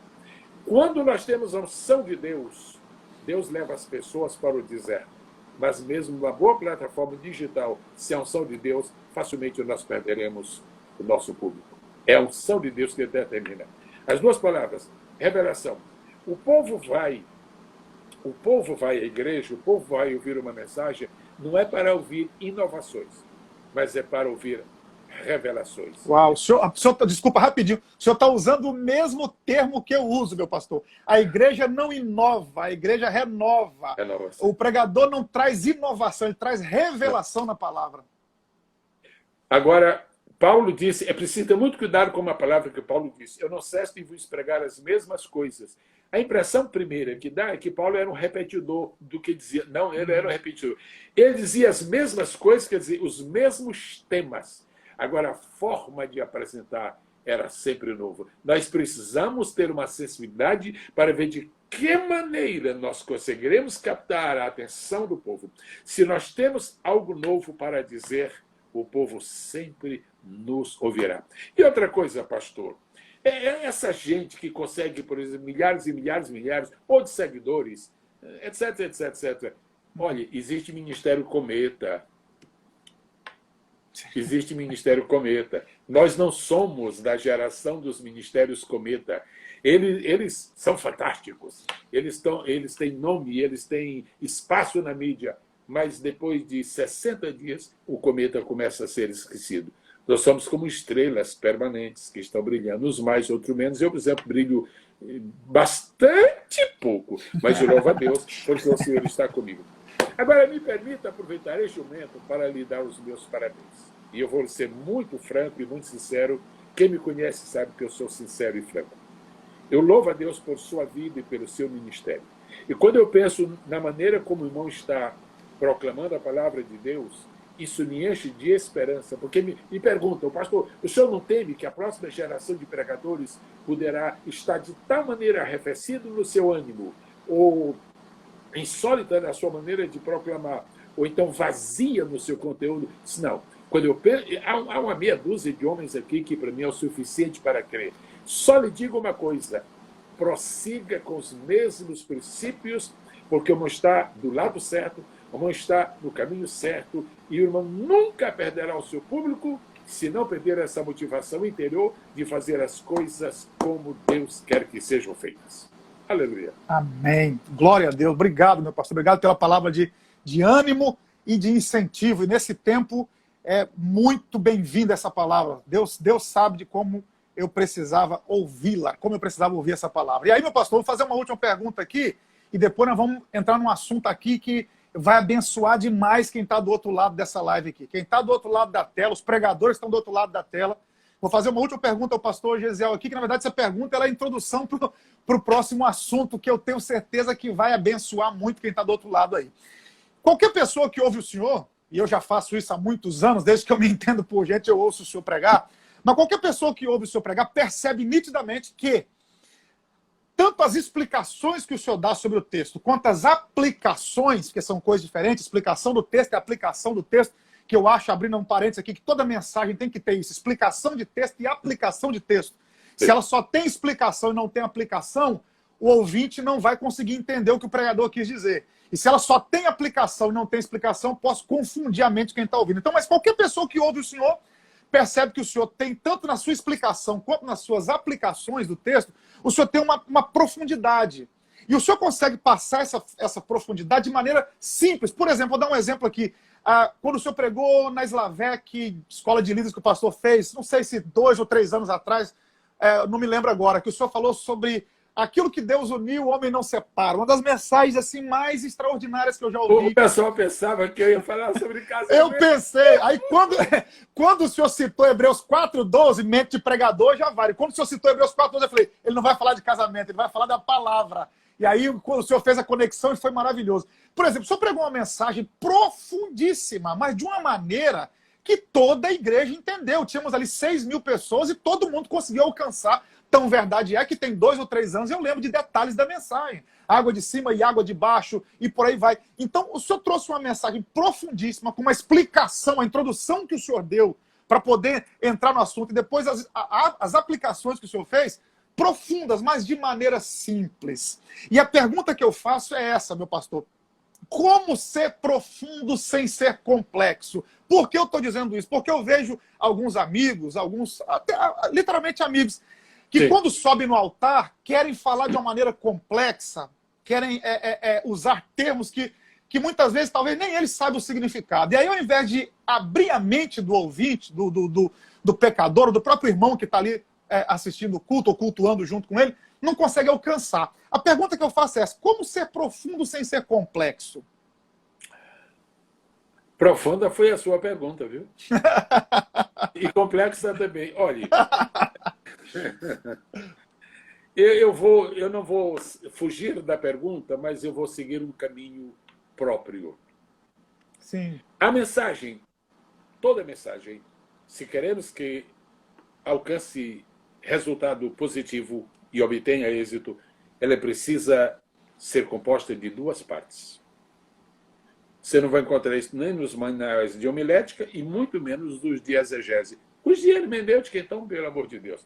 Speaker 2: Quando nós temos a unção de Deus, Deus leva as pessoas para o deserto. Mas mesmo numa boa plataforma digital, se a unção de Deus, facilmente nós perderemos o nosso público. É a unção de Deus que determina. As duas palavras, revelação. O povo vai à igreja, o povo vai ouvir uma mensagem, não é para ouvir inovações, mas é para ouvir revelações.
Speaker 1: Uau, desculpa, rapidinho. O senhor está usando o mesmo termo que eu uso, meu pastor. A igreja não inova, a igreja renova.
Speaker 2: Renovação.
Speaker 1: O pregador não traz inovação, ele traz revelação na palavra.
Speaker 2: Agora, Paulo disse, é preciso ter muito cuidado com uma palavra que Paulo disse: eu não cesso de vos pregar as mesmas coisas. A impressão primeira que dá é que Paulo era um repetidor do que dizia. Não, ele era um repetidor. Ele dizia as mesmas coisas, quer dizer, os mesmos temas. Agora, a forma de apresentar era sempre nova. Nós precisamos ter uma sensibilidade para ver de que maneira nós conseguiremos captar a atenção do povo. Se nós temos algo novo para dizer, o povo sempre nos ouvirá. E outra coisa, pastor, essa gente que consegue, por exemplo, milhares e milhares e milhares, ou de seguidores, etc, etc, etc. Olha, existe Ministério Cometa. Existe Ministério Cometa. Nós não somos da geração dos Ministérios Cometa. Eles são fantásticos. Eles têm nome, eles têm espaço na mídia. Mas depois de 60 dias, o cometa começa a ser esquecido. Nós somos como estrelas permanentes que estão brilhando, uns mais, outros menos. Eu, por exemplo, brilho Bastante pouco, mas eu louvo a Deus porque o Senhor está comigo. Agora, me permita aproveitar este momento para lhe dar os meus parabéns. E eu vou ser muito franco e muito sincero. Quem me conhece sabe que eu sou sincero e franco. Eu louvo a Deus por sua vida e pelo seu ministério. E quando eu penso na maneira como o irmão está proclamando a palavra de Deus, isso me enche de esperança, porque me perguntam, pastor, o senhor não teme que a próxima geração de pregadores poderá estar de tal maneira arrefecido no seu ânimo, ou insólita na sua maneira de proclamar, ou então vazia no seu conteúdo? Não. Quando eu penso, há uma meia dúzia de homens aqui que para mim é o suficiente para crer. Só lhe digo uma coisa, prossiga com os mesmos princípios, porque o irmão está do lado certo, o irmão está no caminho certo, e o irmão nunca perderá o seu público se não perder essa motivação interior de fazer as coisas como Deus quer que sejam feitas. Aleluia.
Speaker 1: Amém. Glória a Deus. Obrigado, meu pastor. Obrigado pela palavra de ânimo e de incentivo. E nesse tempo é muito bem-vinda essa palavra. Deus sabe de como eu precisava ouvi-la, como eu precisava ouvir essa palavra. E aí, meu pastor, vou fazer uma última pergunta aqui, e depois nós vamos entrar num assunto aqui que vai abençoar demais quem está do outro lado dessa live aqui. Quem está do outro lado da tela, os pregadores estão do outro lado da tela. Vou fazer uma última pergunta ao pastor Gesiel aqui, que na verdade essa pergunta ela é a introdução para o próximo assunto, que eu tenho certeza que vai abençoar muito quem está do outro lado aí. Qualquer pessoa que ouve o senhor, e eu já faço isso há muitos anos, desde que eu me entendo por gente, eu ouço o senhor pregar, mas qualquer pessoa que ouve o senhor pregar percebe nitidamente que tanto as explicações que o senhor dá sobre o texto, quanto as aplicações, que são coisas diferentes, explicação do texto e aplicação do texto, que eu acho, abrindo um parênteses aqui, que toda mensagem tem que ter isso, explicação de texto e aplicação de texto. Se ela só tem explicação e não tem aplicação, o ouvinte não vai conseguir entender o que o pregador quis dizer. E se ela só tem aplicação e não tem explicação, posso confundir a mente de quem está ouvindo. Então, mas qualquer pessoa que ouve o senhor percebe que o senhor tem, tanto na sua explicação quanto nas suas aplicações do texto, o senhor tem uma profundidade. E o senhor consegue passar essa profundidade de maneira simples. Por exemplo, vou dar um exemplo aqui. Quando o senhor pregou na Slavec, escola de líderes que o pastor fez, não sei se 2 ou 3 anos atrás, não me lembro agora, que o senhor falou sobre aquilo que Deus uniu, o homem não separa. Uma das mensagens assim mais extraordinárias que eu já ouvi.
Speaker 2: O pessoal pensava que eu ia falar sobre casamento.
Speaker 1: Eu pensei. Aí quando o senhor citou Hebreus 4:12, mente de pregador, já vale. Quando o senhor citou Hebreus 4:12, eu falei, ele não vai falar de casamento, ele vai falar da palavra. E aí, quando o senhor fez a conexão, foi maravilhoso. Por exemplo, o senhor pregou uma mensagem profundíssima, mas de uma maneira que toda a igreja entendeu. Tínhamos ali 6.000 pessoas e todo mundo conseguiu alcançar. Tão verdade é que tem 2 ou 3 anos eu lembro de detalhes da mensagem. Água de cima e água de baixo e por aí vai. Então, o senhor trouxe uma mensagem profundíssima, com uma explicação, a introdução que o senhor deu para poder entrar no assunto. E depois as aplicações que o senhor fez, profundas, mas de maneira simples. E a pergunta que eu faço é essa, meu pastor. Como ser profundo sem ser complexo? Por que eu estou dizendo isso? Porque eu vejo alguns amigos, até literalmente amigos, que Sim. Quando sobem no altar, querem falar de uma maneira complexa, querem usar termos que muitas vezes talvez nem eles saibam o significado. E aí, ao invés de abrir a mente do ouvinte, do pecador, do próprio irmão que está ali assistindo o culto ou cultuando junto com ele, não consegue alcançar. A pergunta que eu faço é essa: como ser profundo sem ser complexo?
Speaker 2: Profunda foi a sua pergunta, viu? E complexa também. Olha, eu não vou fugir da pergunta, mas eu vou seguir um caminho próprio.
Speaker 1: Sim.
Speaker 2: A mensagem, toda mensagem, se queremos que alcance resultado positivo e obtenha êxito, ela precisa ser composta de 2 partes. Você não vai encontrar isso nem nos manuais de homilética e muito menos dos de exegese. Os de hermenêutica, então, pelo amor de Deus.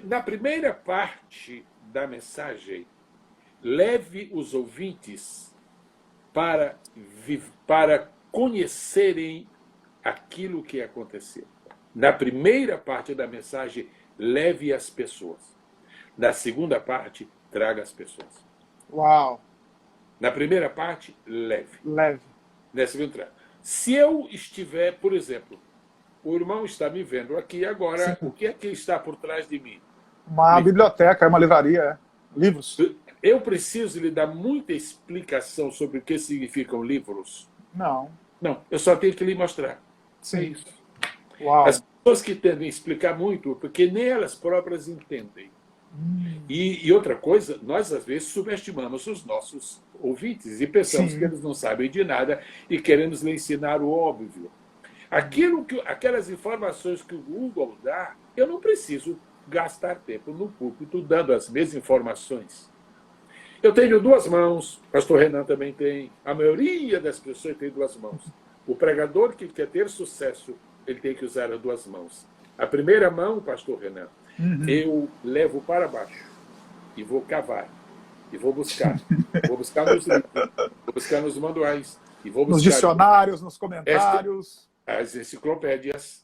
Speaker 2: Na primeira parte da mensagem, leve os ouvintes para conhecerem aquilo que aconteceu. Na primeira parte da mensagem, leve as pessoas. Na segunda parte, traga as pessoas.
Speaker 1: Uau!
Speaker 2: Na primeira parte, leve.
Speaker 1: Leve.
Speaker 2: Na segunda, traga. Se eu estiver, por exemplo, o irmão está me vendo aqui agora, Sim. O que é que está por trás de mim?
Speaker 1: Uma biblioteca, uma livraria, livros.
Speaker 2: Eu preciso lhe dar muita explicação sobre o que significam livros?
Speaker 1: Não.
Speaker 2: Não, eu só tenho que lhe mostrar.
Speaker 1: Sim.
Speaker 2: É isso.
Speaker 1: Uau.
Speaker 2: As pessoas que tentam explicar muito, porque nem elas próprias entendem. E outra coisa, nós às vezes subestimamos os nossos ouvintes e pensamos
Speaker 1: Sim.
Speaker 2: que eles não sabem de nada e queremos lhe ensinar o óbvio. Aquelas informações que o Google dá, eu não preciso gastar tempo no púlpito dando as mesmas informações. Eu tenho duas mãos, o pastor Renan também tem, a maioria das pessoas tem duas mãos. O pregador que quer ter sucesso, ele tem que usar as duas mãos. A primeira mão, pastor Renan, eu levo para baixo e vou cavar, e vou buscar. Vou buscar nos livros, vou buscar nos manuais, e vou buscar
Speaker 1: nos dicionários, nos comentários.
Speaker 2: As enciclopédias.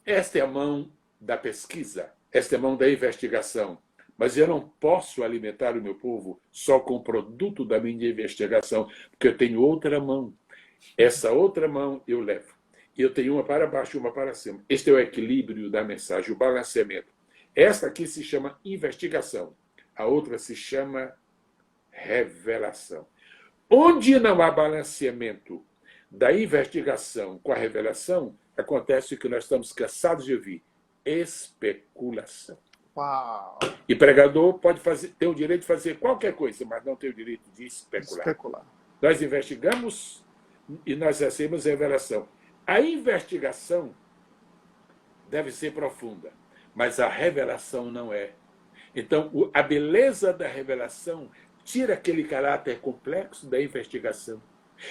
Speaker 2: Esta é a mão da pesquisa, esta é a mão da investigação. Mas eu não posso alimentar o meu povo só com o produto da minha investigação, porque eu tenho outra mão. Essa outra mão eu levo. E eu tenho uma para baixo e uma para cima. Este é o equilíbrio da mensagem, o balanceamento. Esta aqui se chama investigação. A outra se chama revelação. Onde não há balanceamento da investigação com a revelação, acontece o que nós estamos cansados de ouvir: especulação.
Speaker 1: Uau.
Speaker 2: E pregador tem o direito de fazer qualquer coisa, mas não tem o direito de especular. Nós investigamos e nós recebemos revelação. A investigação deve ser profunda, mas a revelação não é. Então, a beleza da revelação tira aquele caráter complexo da investigação.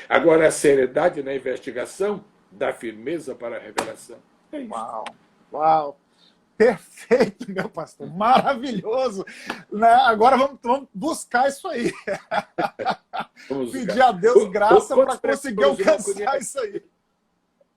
Speaker 2: Agora, a seriedade na investigação dá firmeza para a revelação. É isso.
Speaker 1: Uau, uau. Perfeito, meu pastor. Maravilhoso. Né? Agora vamos buscar isso aí. Pedir a Deus graça para conseguir alcançar isso aí.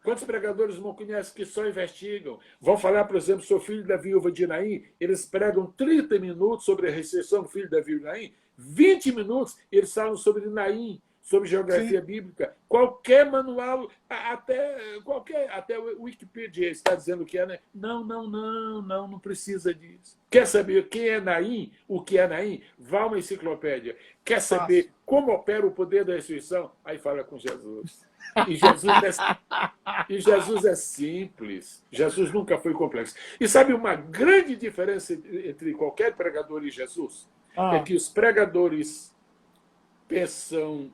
Speaker 2: Quantos pregadores não conhecem que só investigam? Vão falar, por exemplo, sobre o filho da viúva de Naim, eles pregam 30 minutos sobre a ressurreição do filho da viúva de Naim, 20 minutos eles falam sobre Naim, sobre geografia bíblica. Qualquer manual, até o Wikipedia está dizendo que é, né? Não precisa disso. Quer saber quem é Naim, o que é Naim? Vá a uma enciclopédia. Quer saber como opera o poder da ressurreição? Aí fala com Jesus. E Jesus é simples. Jesus nunca foi complexo. E sabe uma grande diferença entre qualquer pregador e Jesus? É que os pregadores pensam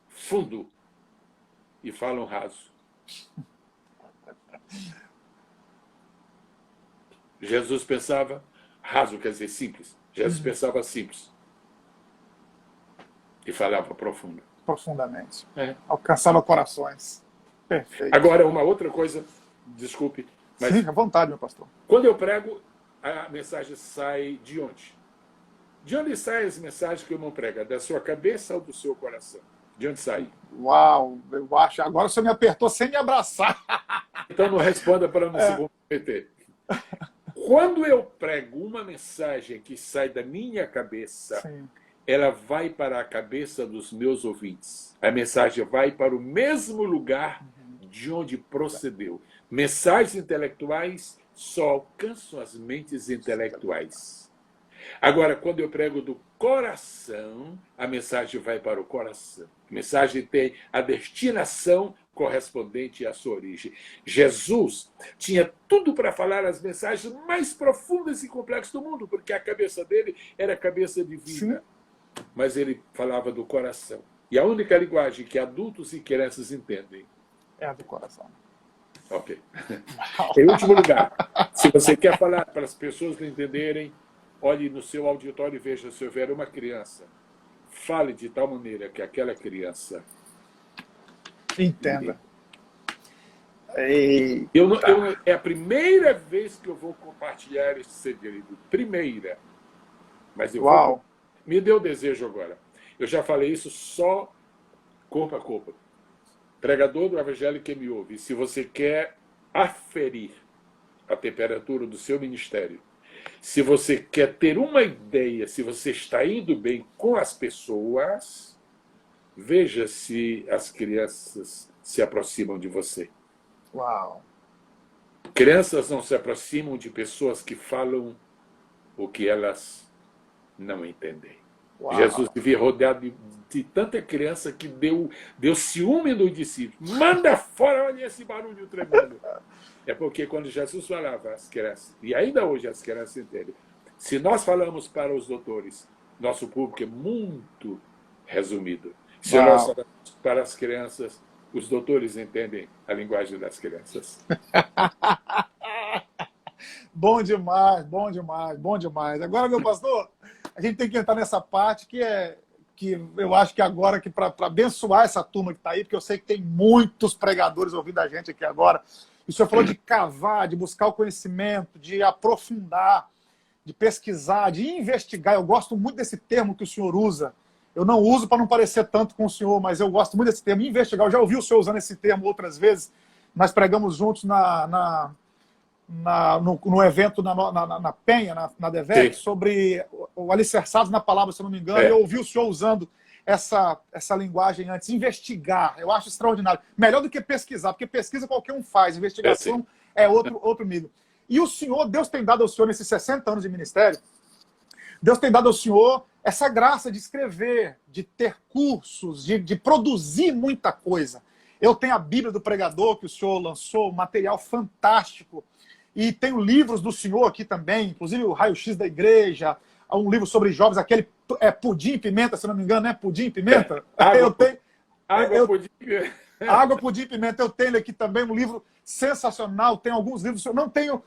Speaker 2: fundo e falam raso. Jesus pensava raso, quer dizer simples. Jesus pensava simples e falava profundo.
Speaker 1: Profundamente. Alcançava corações. Perfeito.
Speaker 2: Agora, uma outra coisa, desculpe. Mas
Speaker 1: sim, à vontade, meu pastor.
Speaker 2: Quando eu prego, a mensagem sai de onde? De onde saem as mensagens que o irmão prega? Da sua cabeça ou do seu coração? De onde sai?
Speaker 1: Uau, eu acho. Agora o senhor me apertou sem me abraçar.
Speaker 2: Então não responda para não se comprometer. Quando eu prego uma mensagem que sai da minha cabeça, ela vai para a cabeça dos meus ouvintes. A mensagem vai para o mesmo lugar de onde procedeu. Mensagens intelectuais só alcançam as mentes intelectuais. Agora, quando eu prego do coração, a mensagem vai para o coração. A mensagem tem a destinação correspondente à sua origem. Jesus tinha tudo para falar as mensagens mais profundas e complexas do mundo, porque a cabeça dele era a cabeça divina. Mas ele falava do coração. E a única linguagem que adultos e crianças entendem
Speaker 1: é a do coração.
Speaker 2: Ok. Em último lugar, se você quer falar para as pessoas não entenderem, olhe no seu auditório e veja se houver uma criança. Fale de tal maneira que aquela criança
Speaker 1: entenda.
Speaker 2: É a primeira vez que eu vou compartilhar esse segredo. Primeira. Mas eu vou. Me deu desejo agora. Eu já falei isso só corpo a corpo. Pregador do Evangelho que me ouve, se você quer aferir a temperatura do seu ministério, se você quer ter uma ideia, se você está indo bem com as pessoas, veja se as crianças se aproximam de você.
Speaker 1: Uau!
Speaker 2: Crianças não se aproximam de pessoas que falam o que elas não entendem.
Speaker 1: Uau.
Speaker 2: Jesus vivia rodeado de tanta criança que deu ciúme nos discípulos. Manda fora, olha esse barulho tremendo. É porque quando Jesus falava às crianças, e ainda hoje as crianças entendem, se nós falamos para os doutores, nosso público é muito resumido. Se nós falamos para as crianças, os doutores entendem a linguagem das crianças.
Speaker 1: Bom demais, bom demais, bom demais. Agora, meu pastor, a gente tem que entrar nessa parte que eu acho que agora, que para abençoar essa turma que está aí, porque eu sei que tem muitos pregadores ouvindo a gente aqui agora, e o senhor falou de cavar, de buscar o conhecimento, de aprofundar, de pesquisar, de investigar. Eu gosto muito desse termo que o senhor usa. Eu não uso para não parecer tanto com o senhor, mas eu gosto muito desse termo, investigar. Eu já ouvi o senhor usando esse termo outras vezes. Nós pregamos juntos no evento na Penha, na DEVEC, sobre o Alicerçados na Palavra, se eu não me engano, e eu ouvi o senhor usando essa linguagem antes. Investigar, eu acho extraordinário. Melhor do que pesquisar, porque pesquisa qualquer um faz, investigação é outro nível. E o senhor, Deus tem dado ao senhor, nesses 60 anos de ministério, Deus tem dado ao senhor essa graça de escrever, de ter cursos, de produzir muita coisa. Eu tenho a Bíblia do Pregador, que o senhor lançou, um material fantástico. E tenho livros do senhor aqui também, inclusive o Raio-X da Igreja, um livro sobre jovens, aquele Pudim e Pimenta, se não me engano, né? Pudim e Pimenta? Água, Pudim e Pimenta. Eu tenho aqui também um livro sensacional, tem alguns livros. Eu não tenho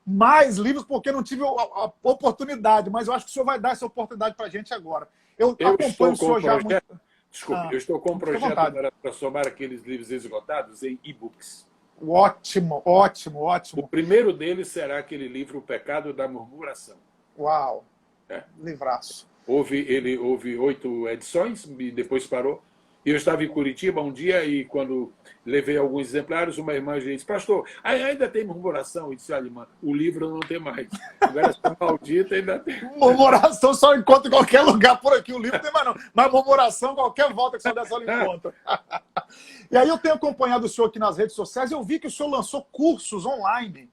Speaker 1: mais livros porque não tive a oportunidade, mas eu acho que o senhor vai dar essa oportunidade para a gente agora. Eu acompanho o senhor já muito...
Speaker 2: Desculpe, eu estou com um projeto para somar aqueles livros esgotados em e-books.
Speaker 1: Ótimo, ótimo, ótimo.
Speaker 2: O primeiro deles será aquele livro O Pecado da Murmuração.
Speaker 1: Uau, livraço.
Speaker 2: Houve 8 edições e depois parou. E eu estava em Curitiba um dia e quando levei alguns exemplares, uma irmã disse, pastor, ainda tem murmuração? E disse, olha, irmã, o livro não tem mais. Agora essa maldita ainda tem.
Speaker 1: Murmuração só encontra em qualquer lugar por aqui. O livro não tem mais não. Mas murmuração, qualquer volta que só der, só encontra. E aí eu tenho acompanhado o senhor aqui nas redes sociais e eu vi que o senhor lançou cursos online.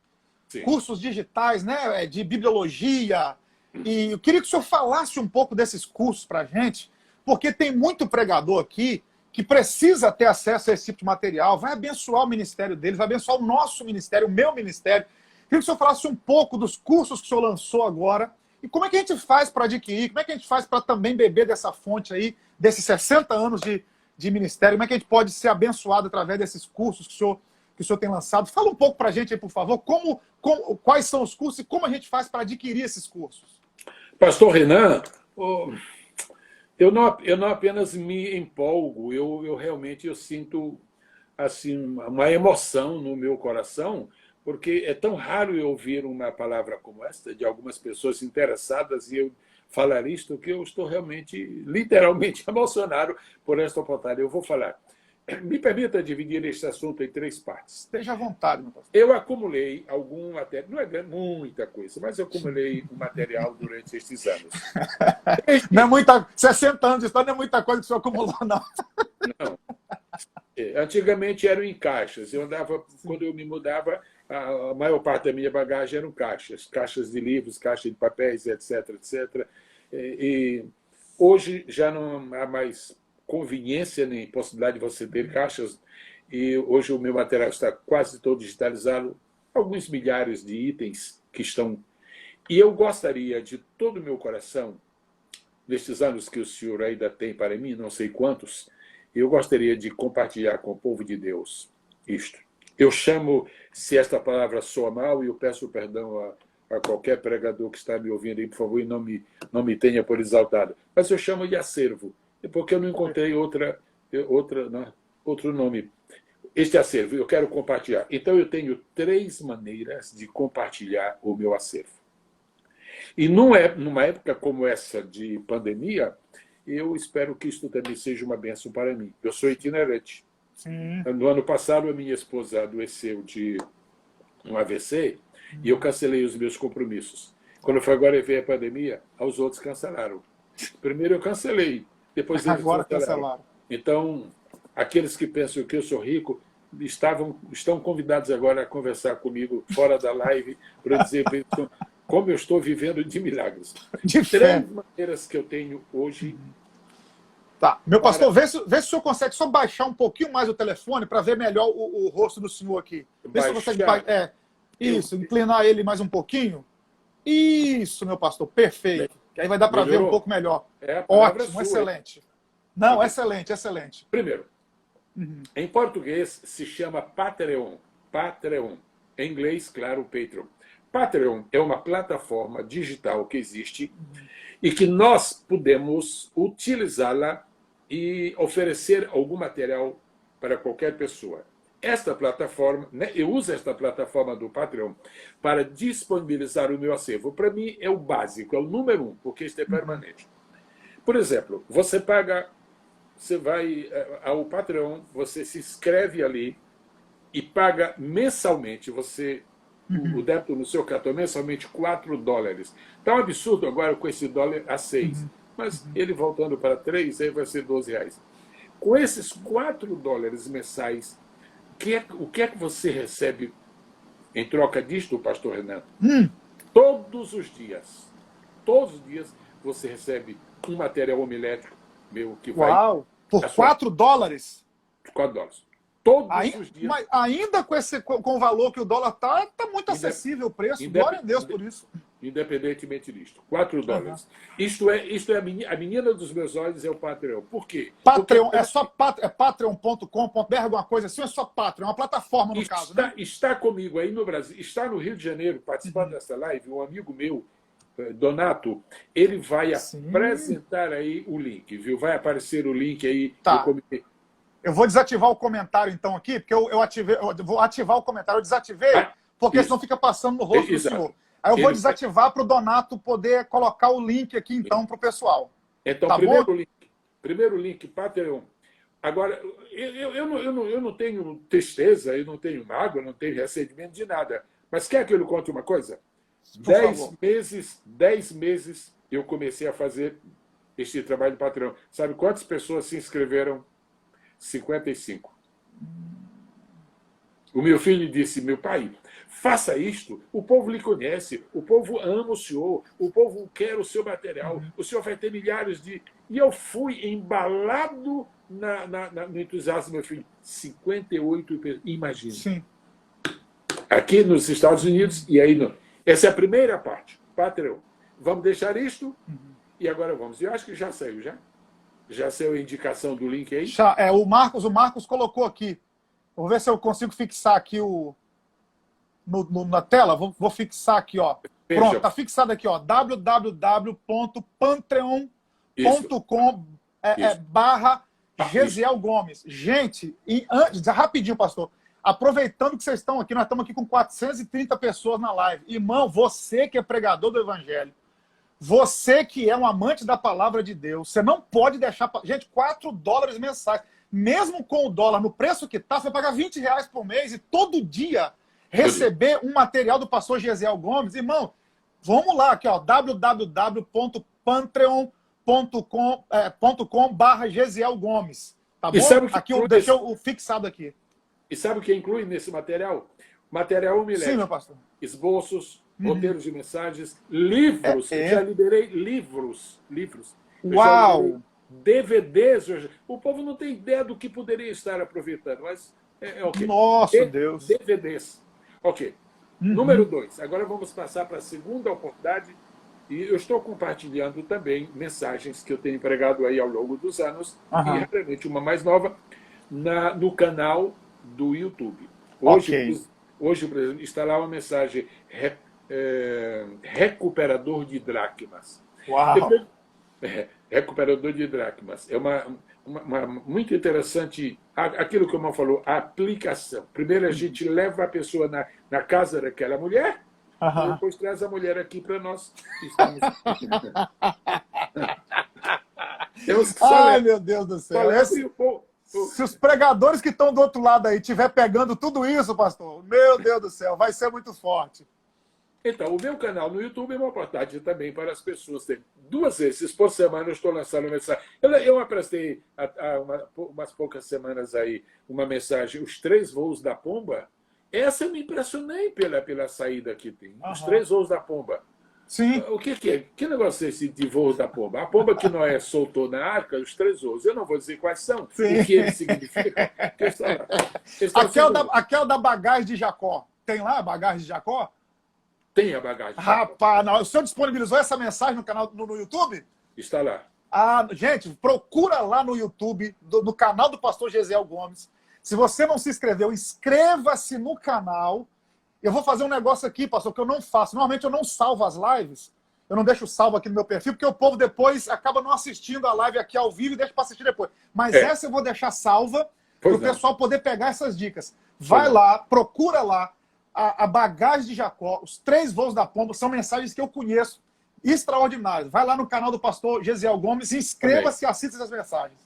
Speaker 1: Sim. Cursos digitais, né? De bibliologia. E eu queria que o senhor falasse um pouco desses cursos para a gente, porque tem muito pregador aqui que precisa ter acesso a esse tipo de material, vai abençoar o ministério deles, vai abençoar o nosso ministério, o meu ministério. Queria que o senhor falasse um pouco dos cursos que o senhor lançou agora e como é que a gente faz para adquirir, como é que a gente faz para também beber dessa fonte aí, desses 60 anos de ministério, como é que a gente pode ser abençoado através desses cursos que o senhor tem lançado. Fala um pouco para a gente aí, por favor, quais são os cursos e como a gente faz para adquirir esses cursos.
Speaker 2: Pastor Renan, eu não apenas me empolgo, eu realmente sinto assim, uma emoção no meu coração, porque é tão raro eu ouvir uma palavra como esta de algumas pessoas interessadas e eu falar isto que eu estou realmente, literalmente emocionado por esta oportunidade. Eu vou falar. Me permita dividir este assunto em 3 partes.
Speaker 1: Esteja à vontade, meu pastor.
Speaker 2: Eu acumulei algum material, não é muita coisa, mas eu acumulei um material durante estes anos.
Speaker 1: Não é muita, 60 anos de história não é muita coisa que o senhor acumulou, não.
Speaker 2: Não. Antigamente eram em caixas. Eu andava, quando eu me mudava, a maior parte da minha bagagem eram caixas. Caixas de livros, caixas de papéis, etc, etc. E hoje já não há mais conveniência nem possibilidade de você ter caixas. E hoje o meu material está quase todo digitalizado. Alguns milhares de itens que estão... E eu gostaria, de todo o meu coração, nestes anos que o senhor ainda tem para mim, não sei quantos, eu gostaria de compartilhar com o povo de Deus isto. Eu chamo, se esta palavra soa mal, e eu peço perdão a qualquer pregador que está me ouvindo aí, por favor, e não me tenha por exaltado. Mas eu chamo de acervo, porque eu não encontrei outro nome. Este acervo, eu quero compartilhar. Então, eu tenho 3 maneiras de compartilhar o meu acervo. E numa época como essa de pandemia, eu espero que isto também seja uma bênção para mim. Eu sou itinerante. Sim. No ano passado, a minha esposa adoeceu de um AVC e eu cancelei os meus compromissos. Quando foi agora veio a pandemia, os outros cancelaram. Primeiro eu cancelei, depois eles
Speaker 1: agora cancelaram.
Speaker 2: Então, aqueles que pensam que eu sou rico, estão convidados agora a conversar comigo fora da live para dizer como eu estou vivendo de milagres.
Speaker 1: De fé.
Speaker 2: Três maneiras que eu tenho hoje.
Speaker 1: Tá. Meu pastor, vê se o senhor consegue só baixar um pouquinho mais o telefone para ver melhor o rosto do senhor aqui. Vê se você consegue. Isso, inclinar ele mais um pouquinho. Isso, meu pastor, perfeito. Que aí vai dar para ver um pouco melhor. Ótimo, excelente. Não, excelente, excelente.
Speaker 2: Primeiro, em português se chama Patreon. Patreon. Em inglês, claro, Patreon. Patreon é uma plataforma digital que existe e que nós podemos utilizá-la e oferecer algum material para qualquer pessoa. Esta plataforma, eu uso esta plataforma do Patreon para disponibilizar o meu acervo. Para mim é o básico, é o número 1, porque isto é permanente. Por exemplo, você vai ao Patreon, você se inscreve ali e paga mensalmente, o débito no seu cartão mensalmente $4. Está um absurdo agora com esse dólar a 6, mas ele voltando para 3, aí vai ser R$12. Com esses $4 mensais, o que é que você recebe em troca disto, pastor Renato? Todos os dias você recebe um material homilético meu que vai...
Speaker 1: Uau! Por $4?
Speaker 2: $4. Todos os dias.
Speaker 1: Mas ainda com o valor que o dólar está muito acessível o preço. Glória a Deus por isso.
Speaker 2: Independentemente disto. $4. Isto é a menina dos meus olhos, é o Patreon. Por quê?
Speaker 1: Patreon, é patreon.com.br, alguma coisa assim, ou é só Patreon? É uma plataforma, no caso, né?
Speaker 2: Está comigo aí no Brasil, está no Rio de Janeiro, participando dessa live, um amigo meu, Donato, ele vai apresentar aí o link, viu? Vai aparecer o link aí.
Speaker 1: Tá. Eu vou desativar o comentário, então, aqui, porque eu vou ativar o comentário. Eu desativei, porque senão fica passando no rosto do senhor. Aí eu vou desativar para o Donato poder colocar o link aqui, então, para o pessoal.
Speaker 2: Então, primeiro link, Patreon. Agora, eu não tenho tristeza, eu não tenho mágoa, não tenho ressentimento de nada. Mas quer que eu lhe conte uma coisa? 10 meses eu comecei a fazer este trabalho de Patreon. Sabe quantas pessoas se inscreveram? 55. O meu filho disse: meu pai, faça isto, o povo lhe conhece, o povo ama o senhor, o povo quer o seu material, o senhor vai ter milhares de... E eu fui embalado no entusiasmo do meu filho. 58, imagina.
Speaker 1: Sim.
Speaker 2: Aqui nos Estados Unidos, e aí não. Essa é a primeira parte, Patreon. Vamos deixar isto e agora vamos. Eu acho que já saiu, já? Já saiu a indicação do link aí?
Speaker 1: O Marcos colocou aqui. Vou ver se eu consigo fixar aqui na tela. Vou fixar aqui, ó. Pronto, tá fixado aqui, ó. www.patreon.com/Gesiel Gomes. Gente, rapidinho, pastor. Aproveitando que vocês estão aqui, nós estamos aqui com 430 pessoas na live. Irmão, você que é pregador do evangelho, você que é um amante da palavra de Deus, você não pode deixar... Gente, $4 mensais. Mesmo com o dólar no preço que está, você vai pagar R$20 por mês e todo dia receber um material do pastor Gesiel Gomes. Irmão, vamos lá, aqui, ó, www.patreon.com/Gesiel Gomes. Tá bom? Aqui eu deixei fixado aqui.
Speaker 2: E sabe o que inclui nesse material? Material homilético.
Speaker 1: Sim, meu pastor.
Speaker 2: Esboços, roteiros de mensagens, livros. Já liberei livros.
Speaker 1: Uau!
Speaker 2: DVDs. O povo não tem ideia do que poderia estar aproveitando, mas ok.
Speaker 1: Nossa, Deus.
Speaker 2: DVDs. Ok. Número 2. Agora vamos passar para a segunda oportunidade. E eu estou compartilhando também mensagens que eu tenho pregado aí ao longo dos anos. E realmente uma mais nova no canal do YouTube. Hoje, por exemplo, está lá uma mensagem recuperador de dracmas.
Speaker 1: Uau!
Speaker 2: Recuperador de dracmas. É uma muito interessante, aquilo que o irmão falou, a aplicação. Primeiro a gente leva a pessoa na casa daquela mulher, e depois traz a mulher aqui para nós.
Speaker 1: Ai, meu Deus do céu. Se os pregadores que estão do outro lado aí estiver pegando tudo isso, pastor, meu Deus do céu, vai ser muito forte.
Speaker 2: Então, o meu canal no YouTube é uma oportunidade também para as pessoas terem 2 vezes por semana eu estou lançando mensagem. Eu apresentei há umas poucas semanas aí uma mensagem, os 3 voos da Pomba. Essa eu me impressionei pela saída que tem. Os 3 voos da Pomba.
Speaker 1: Sim.
Speaker 2: O que é? Que negócio é esse de voo da pomba? A pomba que Noé soltou na arca, os 3 voos. Eu não vou dizer quais são,
Speaker 1: Sim.
Speaker 2: o que eles significam.
Speaker 1: Aquela da bagagem de Jacó. Tem lá a bagagem de Jacó?
Speaker 2: Tem a bagagem.
Speaker 1: Rapaz, não. O senhor disponibilizou essa mensagem no canal no YouTube?
Speaker 2: Está lá.
Speaker 1: Gente, procura lá no YouTube, no canal do pastor Gesiel Gomes. Se você não se inscreveu, inscreva-se no canal. Eu vou fazer um negócio aqui, pastor, que eu não faço. Normalmente eu não salvo as lives. Eu não deixo salvo aqui no meu perfil, porque o povo depois acaba não assistindo a live aqui ao vivo e deixa para assistir depois. Mas essa eu vou deixar salva para o pessoal poder pegar essas dicas. Vai lá, procura lá a bagagem de Jacó, os 3 voos da pomba, são mensagens que eu conheço, extraordinárias. Vai lá no canal do pastor Gesiel Gomes, inscreva-se e assista essas mensagens.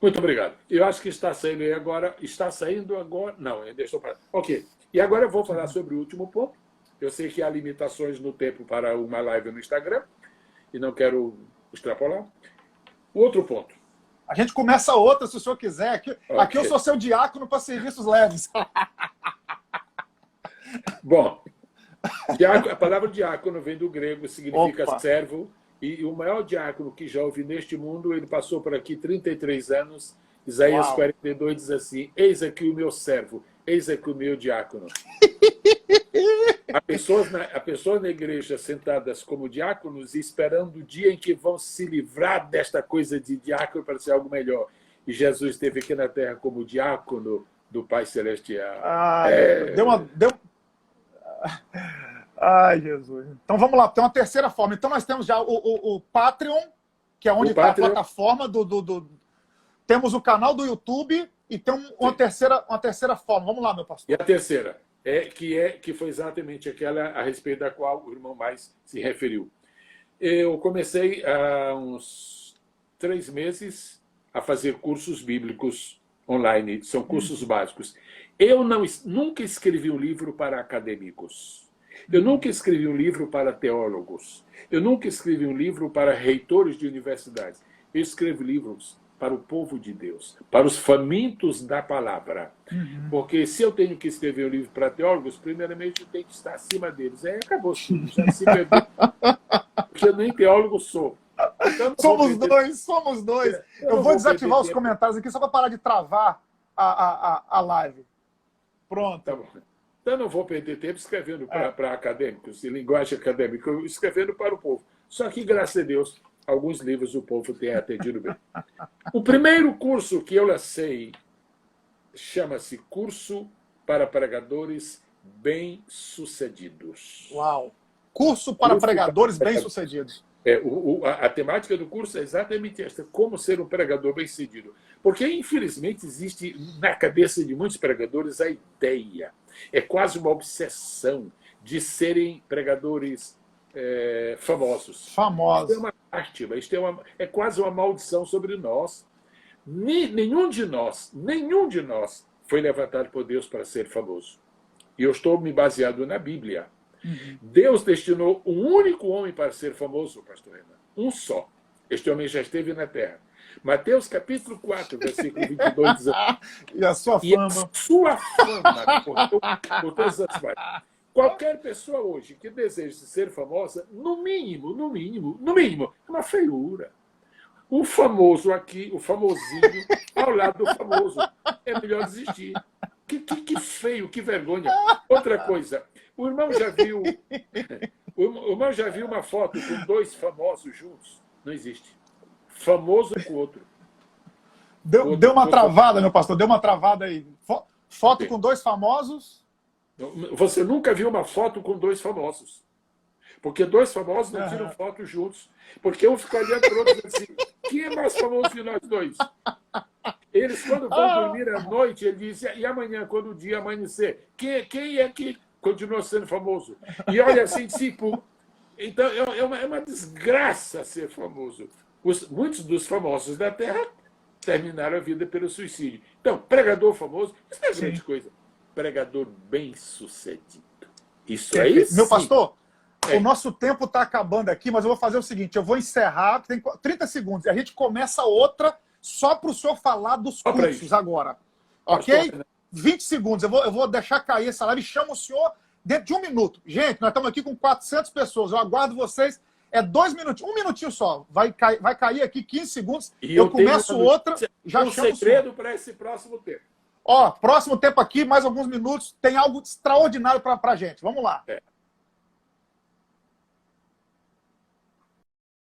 Speaker 2: Muito obrigado. Eu acho que está saindo aí agora. Está saindo agora? Não, deixa eu parar. Ok. E agora eu vou falar sobre o último ponto. Eu sei que há limitações no tempo para uma live no Instagram e não quero extrapolar. O outro ponto.
Speaker 1: A gente começa outra, se o senhor quiser. Aqui eu sou seu diácono para serviços leves.
Speaker 2: Bom, a palavra diácono vem do grego, significa servo. E o maior diácono que já houve neste mundo, ele passou por aqui 33 anos. Isaías 42 diz assim: eis aqui o meu servo, eis aqui o meu diácono. Há pessoas na igreja sentadas como diáconos e esperando o dia em que vão se livrar desta coisa de diácono para ser algo melhor. E Jesus esteve aqui na terra como diácono do Pai Celestial.
Speaker 1: Ai, Jesus. Então vamos lá, tem uma terceira forma. Então nós temos já o Patreon, que é onde está a plataforma Temos o canal do YouTube e tem uma terceira forma. Vamos lá, meu pastor.
Speaker 2: E a terceira, que foi exatamente aquela a respeito da qual o irmão mais se referiu. Eu comecei há uns 3 meses a fazer cursos bíblicos online. São cursos básicos. Eu nunca escrevi um livro para acadêmicos. Eu nunca escrevi um livro para teólogos. Eu nunca escrevi um livro para reitores de universidades. Eu escrevo livros para o povo de Deus, para os famintos da palavra. Porque se eu tenho que escrever um livro para teólogos, primeiramente eu tenho que estar acima deles. Aí acabou tudo, já se perdeu. Porque eu nem teólogo sou. Então,
Speaker 1: somos dois. Eu vou desativar os comentários aqui só para parar de travar a live. Pronto.
Speaker 2: Tá bom. Então, eu não vou perder tempo escrevendo para acadêmicos, em linguagem acadêmica, escrevendo para o povo. Só que, graças a Deus, alguns livros o povo tem atendido bem. O primeiro curso que eu lancei chama-se Curso para Pregadores Bem-Sucedidos.
Speaker 1: Uau! Curso para pregadores bem-sucedidos.
Speaker 2: A temática do curso é exatamente esta: como ser um pregador bem-sucedido. Porque, infelizmente, existe na cabeça de muitos pregadores a ideia, é quase uma obsessão de serem pregadores famosos.
Speaker 1: Famosos.
Speaker 2: Isto é uma ártima, é quase uma maldição sobre nós. Nenhum de nós foi levantado por Deus para ser famoso. E eu estou me baseando na Bíblia. Deus destinou um único homem para ser famoso, pastor Renan. Um só. Este homem já esteve na terra. Mateus capítulo 4, versículo 22 diz assim,
Speaker 1: e a sua fama?
Speaker 2: A sua fama por todas as partes. Qualquer pessoa hoje que deseje ser famosa, no mínimo, é uma feiura. O famoso aqui, o famosinho, ao lado do famoso. É melhor desistir. Que feio, que vergonha. Outra coisa, o irmão já viu uma foto com 2 famosos juntos? Não existe. Famoso com o outro.
Speaker 1: Deu uma travada, meu pastor, deu uma travada aí. Foto com 2 famosos?
Speaker 2: Você nunca viu uma foto com 2 famosos. Porque 2 famosos não tiram foto juntos. Porque um fica olhando para o outro e diz assim: quem é mais famoso que nós 2? Eles, quando vão dormir à noite, ele diz: e amanhã, quando o dia amanhecer, quem é que continua sendo famoso? E olha assim, tipo. Então, é uma desgraça ser famoso. Muitos dos famosos da Terra terminaram a vida pelo suicídio. Então, pregador famoso, isso não é grande coisa. Pregador bem-sucedido. Isso aí sim.
Speaker 1: Meu pastor, O nosso tempo está acabando aqui, mas eu vou fazer o seguinte, eu vou encerrar, tem 30 segundos, e a gente começa outra só para o senhor falar dos cursos agora. Ok? 20 segundos, eu vou deixar cair essa live e chamo o senhor dentro de 1 minuto. Gente, nós estamos aqui com 400 pessoas, eu aguardo vocês, 2 minutinhos, 1 minutinho só, vai cair aqui 15 segundos,
Speaker 2: E
Speaker 1: eu começo outra, já chamo o senhor.
Speaker 2: Segredo para esse próximo tempo.
Speaker 1: Próximo tempo aqui, mais alguns minutos, tem algo extraordinário para a gente, vamos lá.